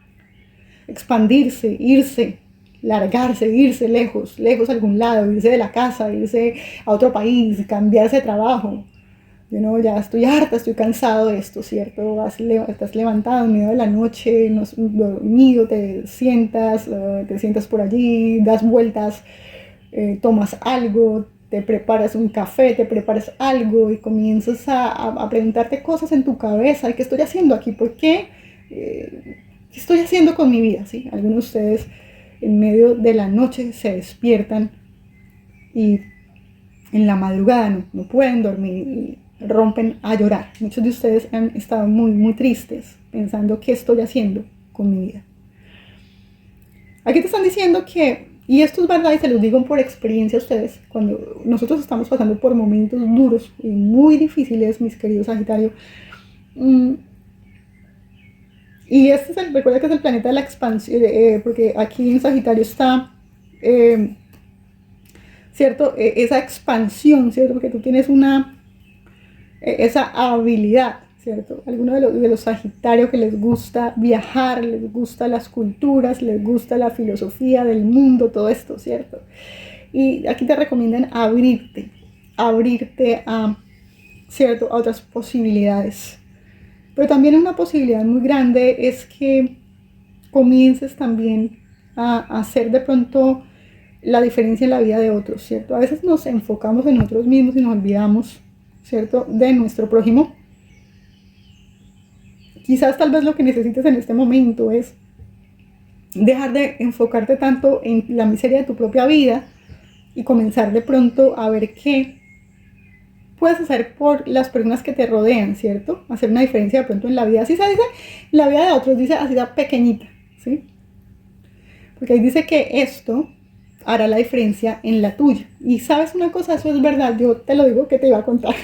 expandirse, irse, largarse, irse lejos, lejos a algún lado, irse de la casa, irse a otro país, cambiarse de trabajo. Ya estoy harta, estoy cansado de esto, ¿cierto? Estás levantado en medio de la noche, no has dormido, te sientas por allí, das vueltas, tomas algo, te preparas un café, te preparas algo y comienzas a preguntarte cosas en tu cabeza. ¿Qué estoy haciendo aquí? ¿Por qué? ¿Qué estoy haciendo con mi vida? ¿Sí? Algunos de ustedes en medio de la noche se despiertan y en la madrugada no pueden dormir y rompen a llorar. Muchos de ustedes han estado muy, muy tristes pensando qué estoy haciendo con mi vida. Aquí te están diciendo que, y esto es verdad y se los digo por experiencia a ustedes, cuando nosotros estamos pasando por momentos duros y muy difíciles, mis queridos Sagitario, y recuerda que es el planeta de la expansión, porque aquí en Sagitario está, ¿cierto? Esa expansión, ¿cierto? Porque tú tienes esa habilidad, ¿cierto? Algunos de los Sagitarios que les gusta viajar, les gusta las culturas, les gusta la filosofía del mundo, todo esto, ¿cierto? Y aquí te recomiendan abrirte a, ¿cierto? A otras posibilidades. Pero también una posibilidad muy grande es que comiences también a hacer de pronto la diferencia en la vida de otros, ¿cierto? A veces nos enfocamos en nosotros mismos y nos olvidamos, ¿cierto?, de nuestro prójimo. Quizás tal vez lo que necesites en este momento es dejar de enfocarte tanto en la miseria de tu propia vida y comenzar de pronto a ver qué puedes hacer por las personas que te rodean, ¿cierto? Hacer una diferencia de pronto en la vida, así se dice, la vida de otros, dice así da pequeñita, ¿sí? Porque ahí dice que esto hará la diferencia en la tuya. Y sabes una cosa, eso es verdad, yo te lo digo que te iba a contar.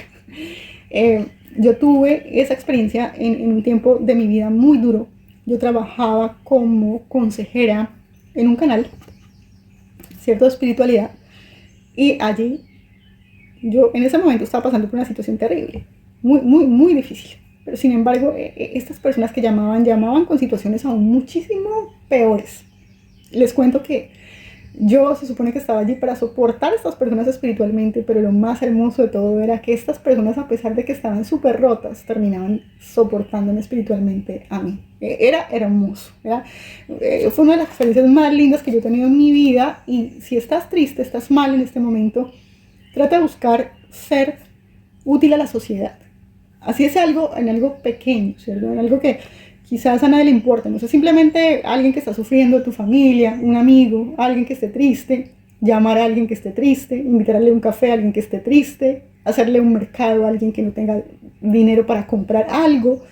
Yo tuve esa experiencia en un tiempo de mi vida muy duro. Yo trabajaba como consejera en un canal, ¿cierto?, de espiritualidad. Y allí yo en ese momento estaba pasando por una situación terrible, muy, muy, muy difícil. Pero sin embargo, estas personas que llamaban con situaciones aún muchísimo peores. Les cuento que yo se supone que estaba allí para soportar a estas personas espiritualmente, pero lo más hermoso de todo era que estas personas, a pesar de que estaban súper rotas, terminaban soportándome espiritualmente a mí. Era hermoso, fue una de las experiencias más lindas que yo he tenido en mi vida. Y si estás triste, estás mal en este momento, trata de buscar ser útil a la sociedad. Así es en algo pequeño, ¿cierto? En algo que quizás a nadie le importa, no sé, simplemente alguien que está sufriendo, tu familia, un amigo, alguien que esté triste, llamar a alguien que esté triste, invitarle un café a alguien que esté triste, hacerle un mercado a alguien que no tenga dinero para comprar algo.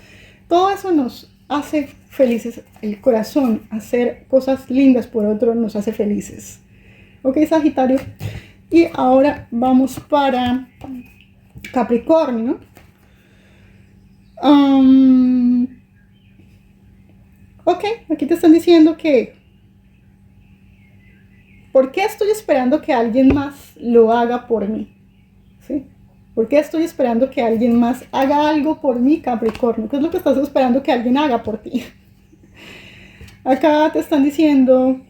Todo eso nos hace felices el corazón. Hacer cosas lindas por otro nos hace felices. Ok, Sagitario. Y ahora vamos para Capricornio. Ok, aquí te están diciendo que ¿por qué estoy esperando que alguien más lo haga por mí? ¿Sí? ¿Por qué estoy esperando que alguien más haga algo por mí, Capricornio? ¿Qué es lo que estás esperando que alguien haga por ti? Acá te están diciendo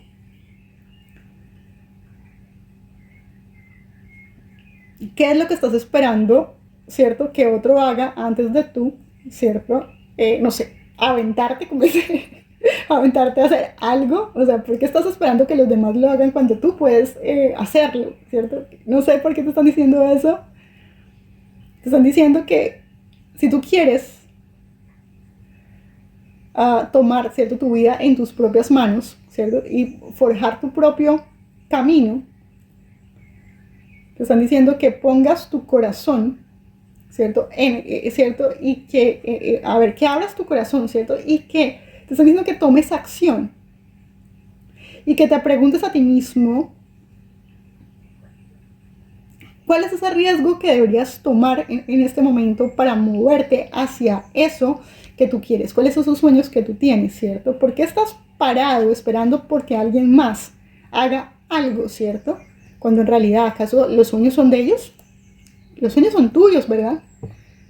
¿qué es lo que estás esperando, ¿cierto?, que otro haga antes de tú, ¿cierto? No sé, aventarte, como dice, aventarte a hacer algo. O sea, ¿por qué estás esperando que los demás lo hagan cuando tú puedes hacerlo, ¿cierto? No sé por qué te están diciendo eso. Te están diciendo que si tú quieres tomar, ¿cierto?, tu vida en tus propias manos, ¿cierto?, y forjar tu propio camino, te están diciendo que pongas tu corazón, ¿cierto? ¿Cierto? Y que, que abras tu corazón, ¿cierto? Y que te están diciendo que tomes acción. Y que te preguntes a ti mismo, ¿cuál es ese riesgo que deberías tomar en este momento para moverte hacia eso que tú quieres? ¿Cuáles son esos sueños que tú tienes, ¿cierto? ¿Por qué estás parado esperando porque alguien más haga algo, ¿cierto? Cuando en realidad, ¿acaso los sueños son de ellos? Los sueños son tuyos, ¿verdad?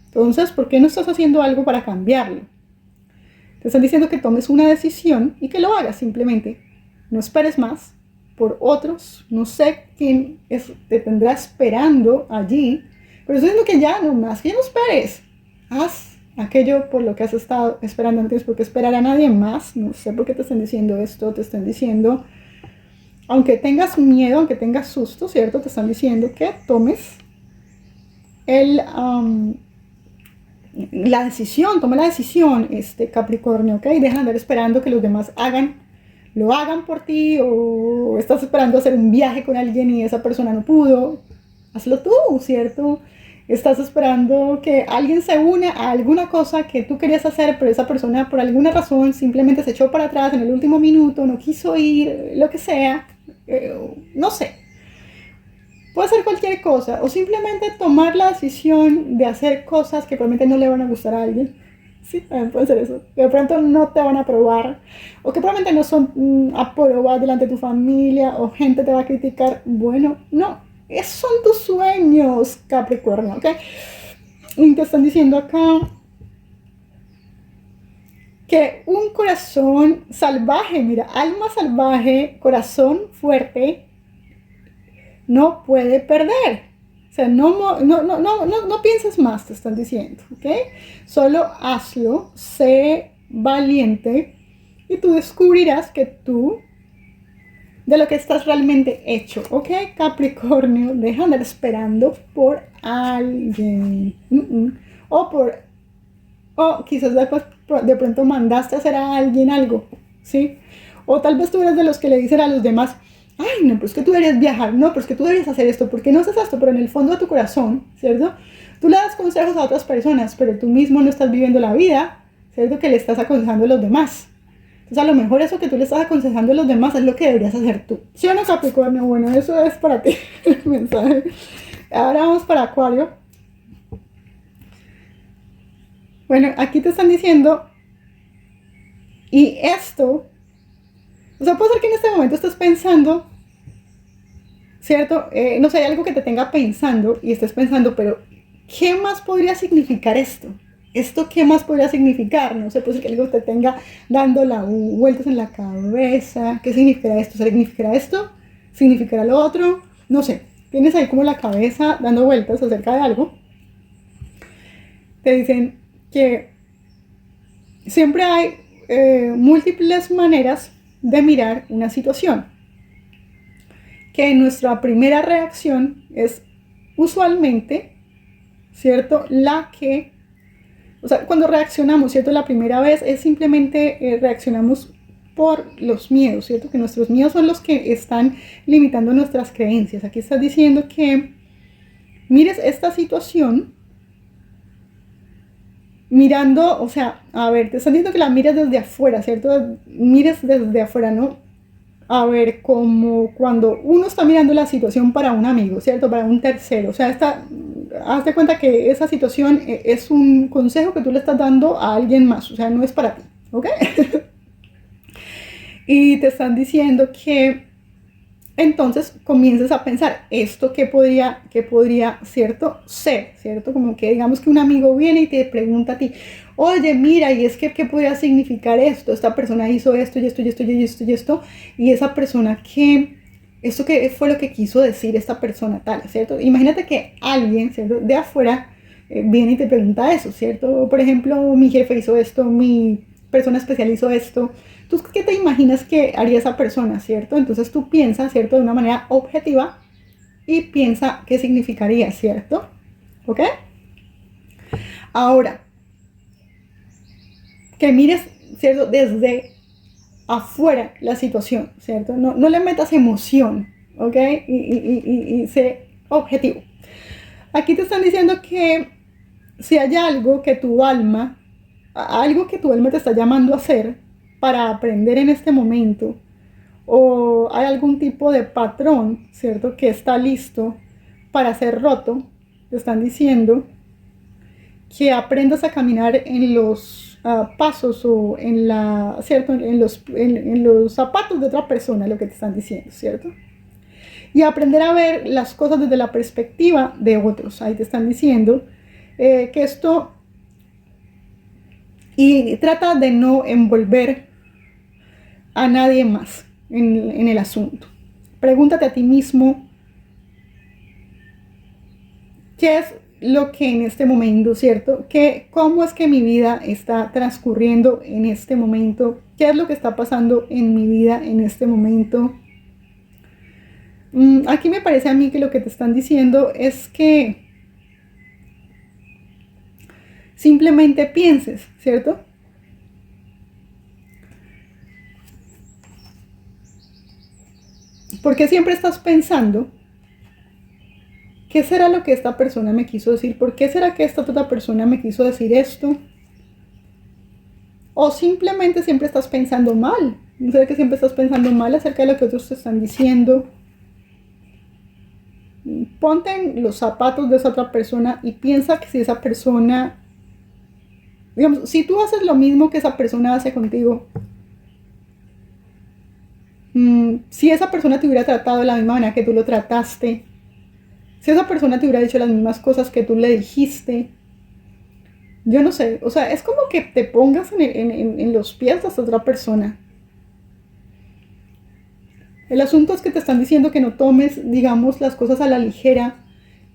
Entonces, ¿por qué no estás haciendo algo para cambiarlo? Te están diciendo que tomes una decisión y que lo hagas simplemente. No esperes más. por otros. No sé quién te tendrá esperando allí, pero eso es lo que ya no más, que ya no esperes. Haz aquello por lo que has estado esperando. No tienes por qué esperar a nadie más. No sé por qué te están diciendo esto. Te están diciendo, aunque tengas miedo, aunque tengas susto, ¿cierto? Te están diciendo que tomes la decisión, toma la decisión, Capricornio, ¿ok? Deja de andar esperando que los demás lo hagan por ti, o estás esperando hacer un viaje con alguien y esa persona no pudo. Hazlo tú, ¿cierto? Estás esperando que alguien se una a alguna cosa que tú querías hacer, pero esa persona por alguna razón simplemente se echó para atrás en el último minuto, no quiso ir, lo que sea, no sé. Puede ser cualquier cosa, o simplemente tomar la decisión de hacer cosas que probablemente no le van a gustar a alguien. Sí, también puede ser eso. Que de pronto no te van a aprobar, o que probablemente no son aprobadas delante de tu familia, o gente te va a criticar. Bueno, no, esos son tus sueños, Capricornio, ¿ok? Y te están diciendo acá que un corazón salvaje, mira, alma salvaje, corazón fuerte, no puede perder. O sea, no pienses más, te están diciendo, ¿ok? Solo hazlo, sé valiente y tú descubrirás que tú, de lo que estás realmente hecho, ¿ok? Capricornio, deja de andar esperando por alguien. O quizás de pronto mandaste a hacer a alguien algo, ¿sí? O tal vez tú eres de los que le dicen a los demás, ay, no, pero es que tú deberías viajar, no, pero es que tú deberías hacer esto, ¿por qué no haces esto? Pero en el fondo de tu corazón, ¿cierto? Tú le das consejos a otras personas, pero tú mismo no estás viviendo la vida, ¿cierto? Que le estás aconsejando a los demás. Entonces a lo mejor eso que tú le estás aconsejando a los demás es lo que deberías hacer tú. ¿Sí o no, Capricornio? Bueno, eso es para ti el mensaje. Ahora vamos para Acuario. Bueno, aquí te están diciendo, y esto, o sea, puede ser que en este momento estés pensando, ¿cierto? No sé, hay algo que te tenga pensando y estés pensando, pero ¿qué más podría significar esto? ¿Esto qué más podría significar? No sé, puede ser que algo te tenga dando vueltas en la cabeza. ¿Qué significará esto? ¿Significará esto? ¿Significará lo otro? No sé, tienes ahí como la cabeza dando vueltas acerca de algo. Te dicen que siempre hay múltiples maneras de mirar una situación. Que nuestra primera reacción es usualmente, ¿cierto? O sea, cuando reaccionamos, ¿cierto? La primera vez es simplemente reaccionamos por los miedos, ¿cierto? Que nuestros miedos son los que están limitando nuestras creencias. Aquí estás diciendo que mires esta situación mirando, o sea, a ver, te están diciendo que la mires desde afuera, ¿cierto? Mires desde afuera, ¿no? A ver, como cuando uno está mirando la situación para un amigo, ¿cierto? Para un tercero. O sea, haz de cuenta que esa situación es un consejo que tú le estás dando a alguien más. O sea, no es para ti, ¿ok? Y te están diciendo que entonces comiences a pensar, ¿esto qué podría, cierto, ser? ¿Cierto? Como que digamos que un amigo viene y te pregunta a ti, oye, mira, y es que, ¿qué podría significar esto? Esta persona hizo esto y esto y esto y esto y esto, y esa persona ¿esto qué fue lo que quiso decir esta persona tal? ¿Cierto? Imagínate que alguien, ¿cierto? De afuera viene y te pregunta eso, ¿cierto? Por ejemplo, mi jefe hizo esto, mi persona especial hizo esto. ¿Tú qué te imaginas que haría esa persona, cierto? Entonces tú piensas, ¿cierto? De una manera objetiva y piensa qué significaría, ¿cierto? ¿Ok? Ahora, que mires, ¿cierto? Desde afuera la situación, ¿cierto? No le metas emoción, ¿ok? Y sé objetivo. Aquí te están diciendo que si hay algo que tu alma te está llamando a hacer para aprender en este momento, o hay algún tipo de patrón, ¿cierto? Que está listo para ser roto, te están diciendo que aprendas a caminar en los pasos o ¿cierto? En los zapatos de otra persona, lo que te están diciendo, ¿cierto? Y aprender a ver las cosas desde la perspectiva de otros. Ahí te están diciendo que esto, y trata de no envolver a nadie más en el asunto. Pregúntate a ti mismo, ¿qué es lo que en este momento, cierto? ¿Cómo es que mi vida está transcurriendo en este momento? ¿Qué es lo que está pasando en mi vida en este momento? Aquí me parece a mí que lo que te están diciendo es que simplemente pienses, ¿cierto? Porque siempre estás pensando, ¿qué será lo que esta persona me quiso decir? ¿Por qué será que esta otra persona me quiso decir esto? O simplemente siempre estás pensando mal. ¿No será que siempre estás pensando mal acerca de lo que otros te están diciendo? Ponte en los zapatos de esa otra persona y piensa que si esa persona, digamos, si tú haces lo mismo que esa persona hace contigo, si esa persona te hubiera tratado de la misma manera que tú lo trataste, si esa persona te hubiera dicho las mismas cosas que tú le dijiste, yo no sé, o sea, es como que te pongas en los pies de esa otra persona. El asunto es que te están diciendo que no tomes, digamos, las cosas a la ligera,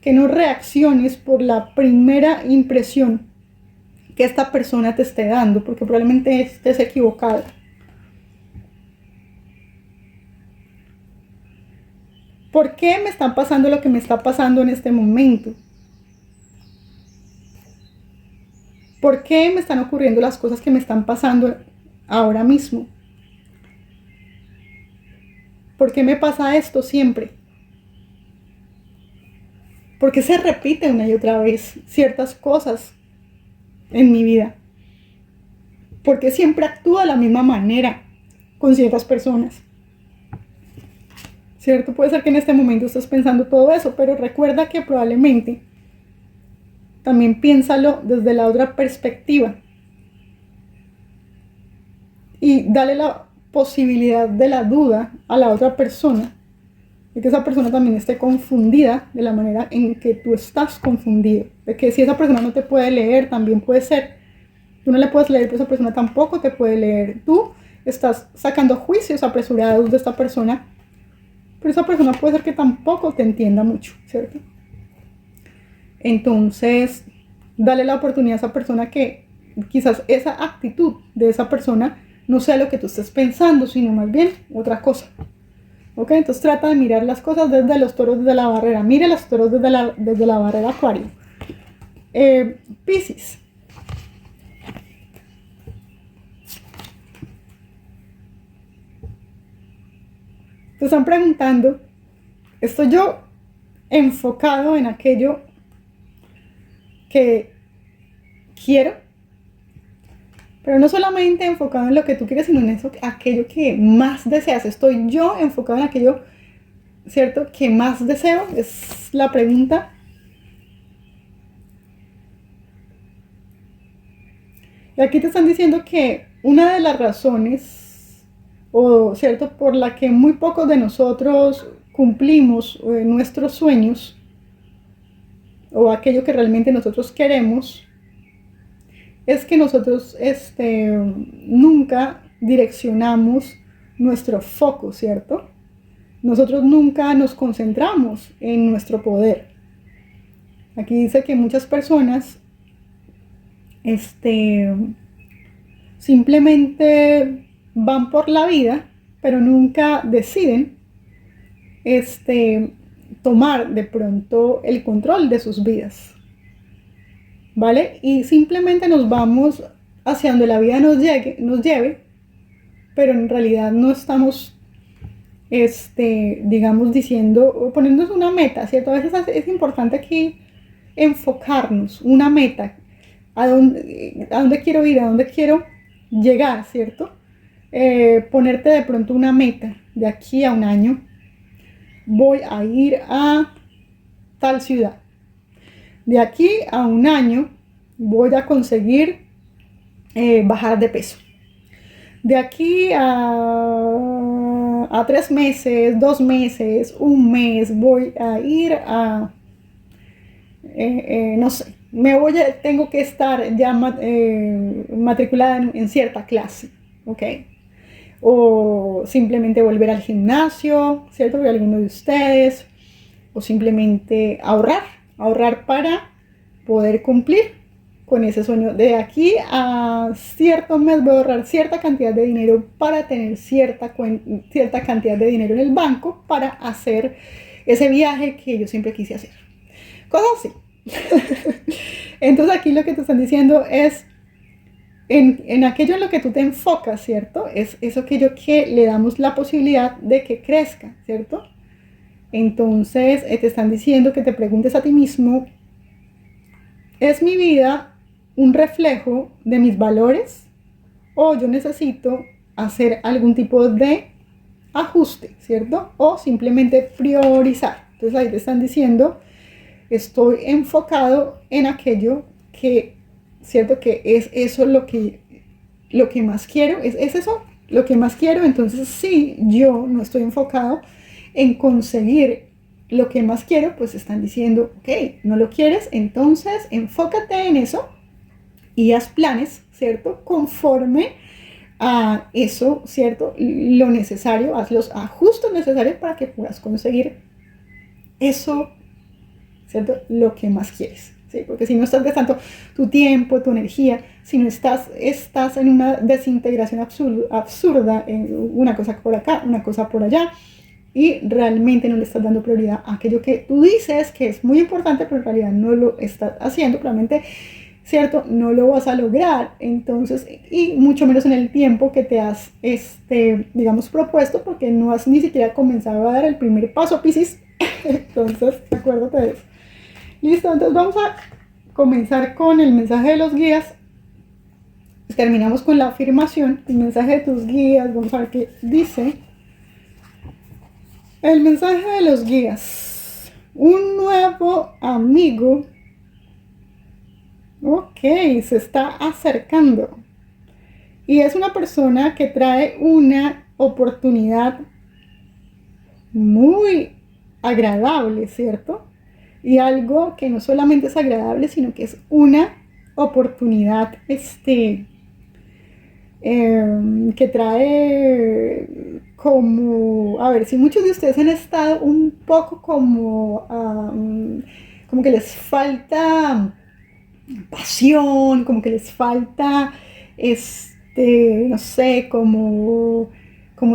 que no reacciones por la primera impresión que esta persona te esté dando, porque probablemente estés equivocada. ¿Por qué me está pasando lo que me está pasando en este momento? ¿Por qué me están ocurriendo las cosas que me están pasando ahora mismo? ¿Por qué me pasa esto siempre? ¿Por qué se repite una y otra vez ciertas cosas en mi vida? ¿Por qué siempre actúo de la misma manera con ciertas personas? ¿Cierto? Puede ser que en este momento estés pensando todo eso, pero recuerda que probablemente también piénsalo desde la otra perspectiva y dale la posibilidad de la duda a la otra persona, de que esa persona también esté confundida de la manera en que tú estás confundido, de que si esa persona no te puede leer, también puede ser, tú no le puedes leer, pero esa persona tampoco te puede leer, tú estás sacando juicios apresurados de esta persona, pero esa persona puede ser que tampoco te entienda mucho, ¿cierto? Entonces, dale la oportunidad a esa persona que quizás esa actitud de esa persona no sea lo que tú estés pensando, sino más bien otra cosa. ¿Ok? Entonces trata de mirar las cosas desde los toros de la barrera. Mire los toros desde la barrera Acuario. Piscis. Te están preguntando, ¿estoy yo enfocado en aquello que quiero? Pero no solamente enfocado en lo que tú quieres, sino en eso, aquello que más deseas. ¿Estoy yo enfocado en aquello, cierto, que más deseo? Es la pregunta. Y aquí te están diciendo que una de las razones, o cierto, por la que muy pocos de nosotros cumplimos nuestros sueños, o aquello que realmente nosotros queremos, es que nosotros nunca direccionamos nuestro foco, ¿cierto? Nosotros nunca nos concentramos en nuestro poder. Aquí dice que muchas personas simplemente van por la vida, pero nunca deciden tomar de pronto el control de sus vidas. ¿Vale? Y simplemente nos vamos hacia donde la vida nos lleve, pero en realidad no estamos, digamos, diciendo o poniéndonos una meta, ¿cierto? A veces es importante aquí enfocarnos, una meta, a dónde quiero ir, a dónde quiero llegar, ¿cierto? Ponerte de pronto una meta, de aquí a un año voy a ir a tal ciudad. De aquí a un año voy a conseguir bajar de peso. De aquí a 3 meses, 2 meses, un mes, voy a ir a, no sé, tengo que estar ya matriculada en cierta clase, ¿ok? o simplemente volver al gimnasio, ¿cierto? Para alguno de ustedes, o simplemente ahorrar para poder cumplir con ese sueño. De aquí a cierto mes voy a ahorrar cierta cantidad de dinero para tener cierta cantidad de dinero en el banco para hacer ese viaje que yo siempre quise hacer. Cosas así. Entonces aquí lo que te están diciendo es en aquello en lo que tú te enfocas, ¿cierto? Es eso aquello que le damos la posibilidad de que crezca, ¿cierto? Entonces te están diciendo que te preguntes a ti mismo, ¿es mi vida un reflejo de mis valores o yo necesito hacer algún tipo de ajuste, ¿cierto? O simplemente priorizar. Entonces ahí te están diciendo, estoy enfocado en aquello que, ¿cierto? Que es eso lo que más quiero, es eso lo que más quiero. Entonces si yo no estoy enfocado en conseguir lo que más quiero, pues están diciendo, ok, no lo quieres, entonces enfócate en eso y haz planes, ¿cierto? Conforme a eso, ¿cierto? Lo necesario, haz los ajustes necesarios para que puedas conseguir eso, ¿cierto? Lo que más quieres, ¿sí? Porque si no estás gastando tu tiempo, tu energía, si no estás en una desintegración absurda, en una cosa por acá, una cosa por allá, y realmente no le estás dando prioridad a aquello que tú dices que es muy importante, pero en realidad no lo estás haciendo, probablemente, ¿cierto? No lo vas a lograr, entonces, y mucho menos en el tiempo que te has, digamos, propuesto, porque no has ni siquiera comenzado a dar el primer paso, Piscis. Entonces, acuérdate de eso. Listo, entonces vamos a comenzar con el mensaje de los guías. Terminamos con la afirmación, el mensaje de tus guías, vamos a ver qué dice. El mensaje de los guías. Un nuevo amigo, ok, se está acercando. Y es una persona que trae una oportunidad muy agradable, ¿cierto? Y algo que no solamente es agradable, sino que es una oportunidad, que trae como, a ver, si muchos de ustedes han estado un poco como que les falta pasión, como que les falta, no sé, como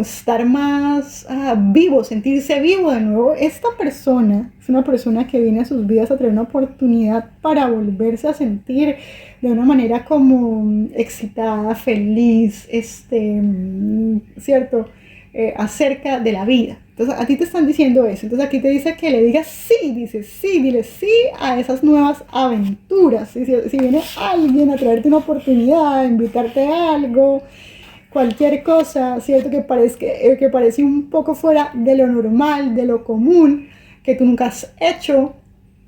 estar más vivo, sentirse vivo de nuevo. Esta persona es una persona que viene a sus vidas a traer una oportunidad para volverse a sentir de una manera como excitada, feliz, ¿cierto? Acerca de la vida. Entonces a ti te están diciendo eso. Entonces aquí te dice que le digas sí, dice sí, dile sí a esas nuevas aventuras. Si viene alguien a traerte una oportunidad, a invitarte a algo, cualquier cosa, ¿cierto? Que parece un poco fuera de lo normal, de lo común, que tú nunca has hecho,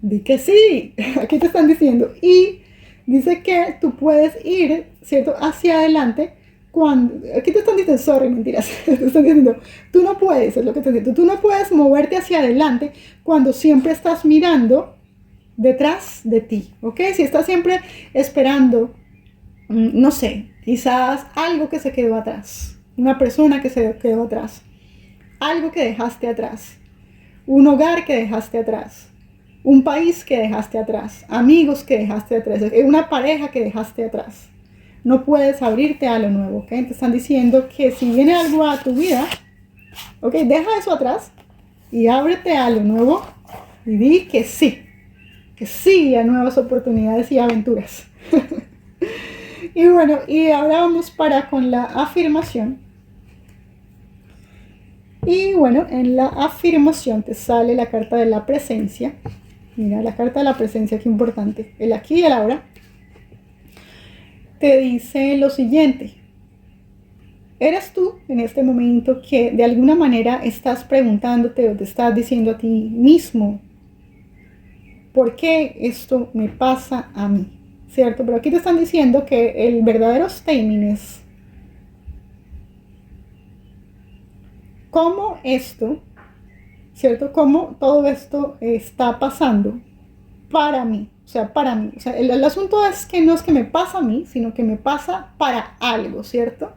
di que sí. Aquí te están diciendo. Y dice que tú puedes ir, ¿cierto? Hacia adelante. Aquí te están diciendo, sorry, mentiras, te están diciendo, tú no puedes, es lo que te diciendo, tú no puedes moverte hacia adelante cuando siempre estás mirando detrás de ti, ¿ok? Si estás siempre esperando, no sé, quizás algo que se quedó atrás, una persona que se quedó atrás, algo que dejaste atrás, un hogar que dejaste atrás, un país que dejaste atrás, amigos que dejaste atrás, una pareja que dejaste atrás. No puedes abrirte a lo nuevo, ¿ok? Te están diciendo que si viene algo a tu vida, ¿ok? Deja eso atrás y ábrete a lo nuevo y di que sí a nuevas oportunidades y aventuras. Y bueno, y ahora vamos con la afirmación. Y bueno, en la afirmación te sale la carta de la presencia. Mira, la carta de la presencia, qué importante. El aquí y el ahora. Te dice lo siguiente. ¿Eres tú en este momento que de alguna manera estás preguntándote o te estás diciendo a ti mismo, ¿por qué esto me pasa a mí? ¿Cierto? Pero aquí te están diciendo que el verdadero statement es cómo esto, ¿cierto? Cómo todo esto está pasando para mí. O sea, para mí. O sea, el asunto es que no es que me pasa a mí, sino que me pasa para algo, ¿cierto?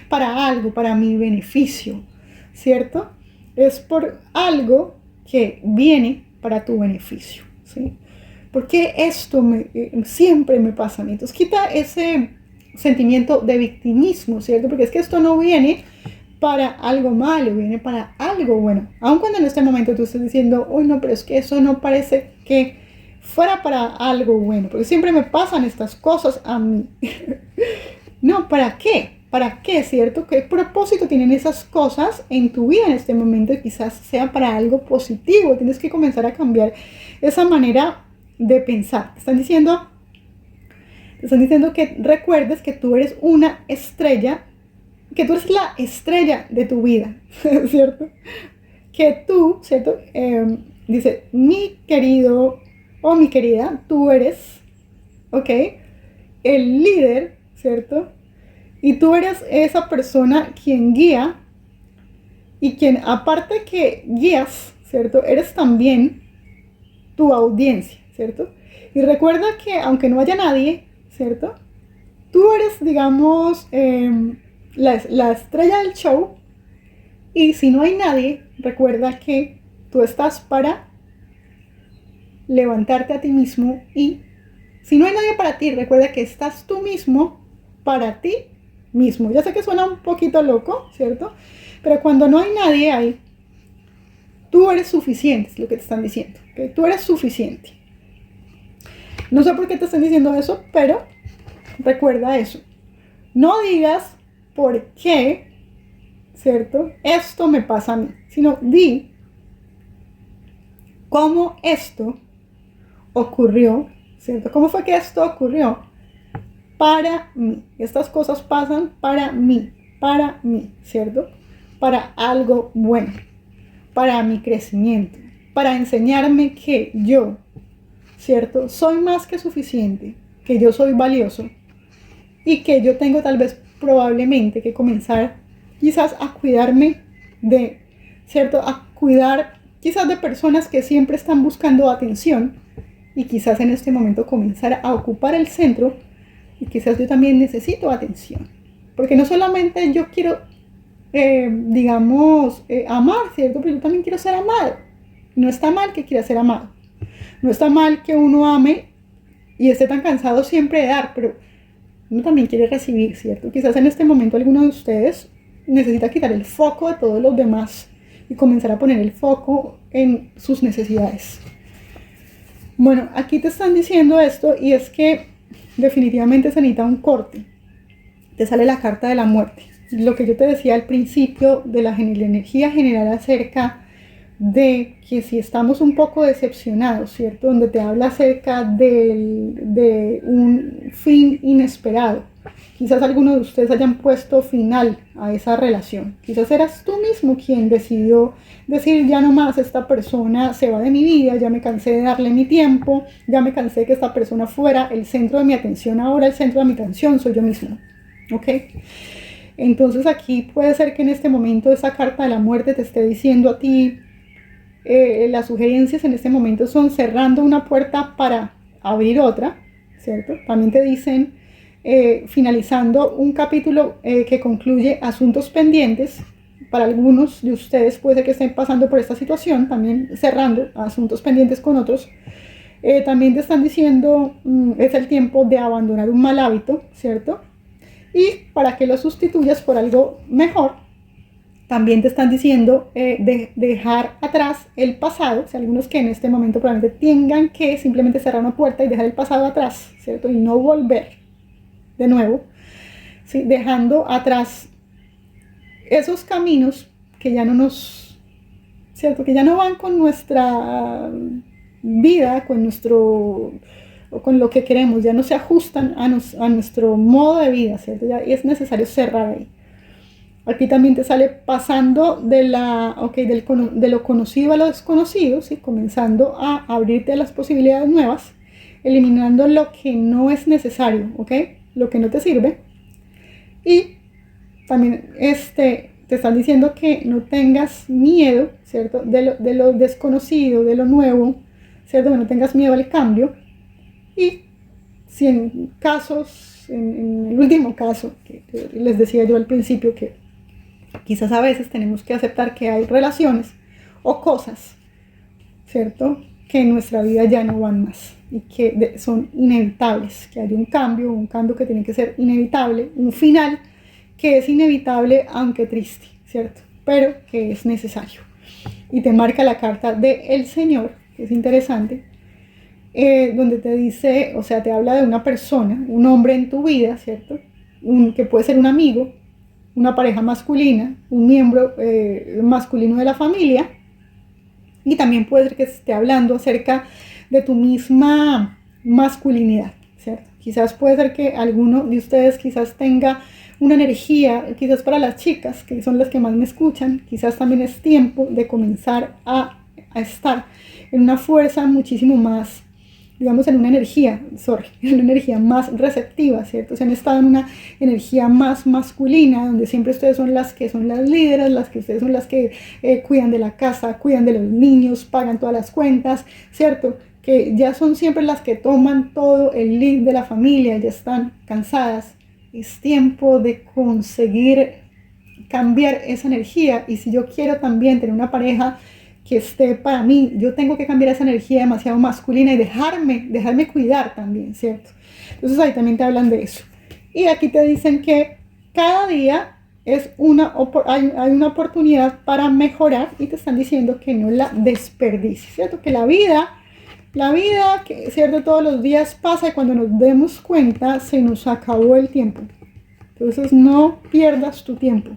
Para algo, para mi beneficio, ¿cierto? Es por algo que viene para tu beneficio, ¿sí? Porque esto siempre me pasa a mí. Entonces quita ese sentimiento de victimismo, ¿cierto? Porque es que esto no viene para algo malo, viene para algo bueno. Aun cuando en este momento tú estés diciendo, uy, no, pero es que eso no parece que fuera para algo bueno, porque siempre me pasan estas cosas a mí. No, ¿para qué? ¿Para qué, cierto? ¿Qué propósito tienen esas cosas en tu vida en este momento? Y quizás sea para algo positivo. Tienes que comenzar a cambiar esa manera de pensar. Te están diciendo que recuerdes que tú eres una estrella, que tú eres la estrella de tu vida, ¿cierto? Que tú, ¿cierto? Dice, mi querido o mi querida, tú eres, ¿ok? El líder, ¿cierto? Y tú eres esa persona quien guía y quien, aparte que guías, ¿cierto? Eres también tu audiencia, ¿cierto? Y recuerda que aunque no haya nadie, ¿cierto? Tú eres, digamos, la estrella del show. Y si no hay nadie, recuerda que tú estás para levantarte a ti mismo. Y si no hay nadie para ti, recuerda que estás tú mismo para ti mismo. Ya sé que suena un poquito loco, ¿cierto? Pero cuando no hay nadie ahí, tú eres suficiente, es lo que te están diciendo, ¿okay? Tú eres suficiente. No sé por qué te están diciendo eso, pero recuerda eso. No digas por qué, ¿cierto? Esto me pasa a mí, sino di cómo esto ocurrió, ¿cierto? ¿Cómo fue que esto ocurrió? Para mí. Estas cosas pasan para mí, ¿cierto? Para algo bueno, para mi crecimiento, para enseñarme que yo, ¿cierto? Soy más que suficiente, que yo soy valioso y que yo tengo tal vez probablemente que comenzar quizás a cuidarme de, ¿cierto? A cuidar quizás de personas que siempre están buscando atención y quizás en este momento comenzar a ocupar el centro y quizás yo también necesito atención. Porque no solamente yo quiero, amar, ¿cierto? Pero yo también quiero ser amado. No está mal que quiera ser amado. No está mal que uno ame y esté tan cansado siempre de dar, pero uno también quiere recibir, ¿cierto? Quizás en este momento alguno de ustedes necesita quitar el foco de todos los demás y comenzar a poner el foco en sus necesidades. Bueno, aquí te están diciendo esto y es que definitivamente se necesita un corte. Te sale la carta de la muerte. Lo que yo te decía al principio de la energía general acerca de que si estamos un poco decepcionados, ¿cierto? Donde te habla acerca de un fin inesperado. Quizás algunos de ustedes hayan puesto final a esa relación. Quizás eras tú mismo quien decidió decir, ya no más, esta persona se va de mi vida, ya me cansé de darle mi tiempo, ya me cansé de que esta persona fuera el centro de mi atención, ahora el centro de mi atención soy yo mismo. ¿Ok? Entonces aquí puede ser que en este momento esa carta de la muerte te esté diciendo a ti, las sugerencias en este momento son cerrando una puerta para abrir otra, ¿cierto? También te dicen finalizando un capítulo que concluye asuntos pendientes. Para algunos de ustedes puede ser que estén pasando por esta situación, también cerrando asuntos pendientes con otros. También te están diciendo es el tiempo de abandonar un mal hábito, ¿cierto? Y para que lo sustituyas por algo mejor. También te están diciendo de dejar atrás el pasado, o sea, algunos que en este momento probablemente tengan que simplemente cerrar una puerta y dejar el pasado atrás, ¿cierto? Y no volver de nuevo, ¿sí? Dejando atrás esos caminos que ya no nos, ¿cierto? Que ya no van con nuestra vida, con lo que queremos, ya no se ajustan a nuestro modo de vida, ¿cierto? Ya es necesario cerrar ahí. Aquí también te sale pasando de lo conocido a lo desconocido, ¿sí? Comenzando a abrirte a las posibilidades nuevas, eliminando lo que no es necesario, ¿ok? Lo que no te sirve. Y también te están diciendo que no tengas miedo, ¿cierto? De lo desconocido, de lo nuevo, ¿cierto? Que no tengas miedo al cambio. Y si en casos, en el último caso, que les decía yo al principio, que quizás a veces tenemos que aceptar que hay relaciones o cosas, ¿cierto?, que en nuestra vida ya no van más y que son inevitables, que hay un cambio que tiene que ser inevitable, un final que es inevitable aunque triste, ¿cierto?, pero que es necesario. Y te marca la carta del Señor, que es interesante, donde te dice, o sea, te habla de una persona, un hombre en tu vida, ¿cierto?, que puede ser un amigo, una pareja masculina, un miembro masculino de la familia, y también puede ser que esté hablando acerca de tu misma masculinidad, ¿cierto? Quizás puede ser que alguno de ustedes quizás tenga una energía, quizás para las chicas, que son las que más me escuchan, quizás también es tiempo de comenzar a estar en una fuerza muchísimo más, digamos, en una energía más receptiva, ¿cierto? Se han estado en una energía más masculina, donde siempre ustedes son las que son las líderes, las que ustedes son las que cuidan de la casa, cuidan de los niños, pagan todas las cuentas, ¿cierto? Que ya son siempre las que toman todo el lead de la familia, ya están cansadas. Es tiempo de conseguir cambiar esa energía, y si yo quiero también tener una pareja que esté para mí, yo tengo que cambiar esa energía demasiado masculina y dejarme cuidar también, ¿cierto? Entonces ahí también te hablan de eso. Y aquí te dicen que cada día hay una oportunidad para mejorar, y te están diciendo que no la desperdicies, ¿cierto? Que la vida, que cierto, todos los días pasa, y cuando nos demos cuenta se nos acabó el tiempo. Entonces no pierdas tu tiempo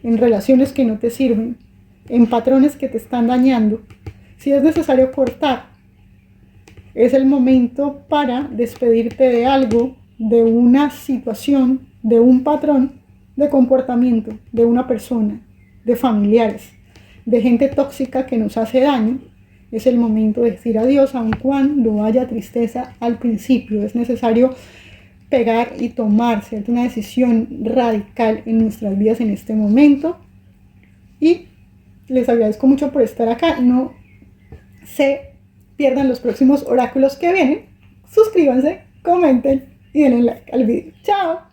en relaciones que no te sirven, en patrones que te están dañando. Si es necesario cortar, es el momento para despedirte de algo, de una situación, de un patrón de comportamiento, de una persona, de familiares, de gente tóxica que nos hace daño. Es el momento de decir adiós, aun cuando haya tristeza al principio. Es necesario pegar y tomar, ¿cierto?, una decisión radical en nuestras vidas en este momento. Y les agradezco mucho por estar acá. No se pierdan los próximos oráculos que vienen. Suscríbanse, comenten y denle like al video. ¡Chao!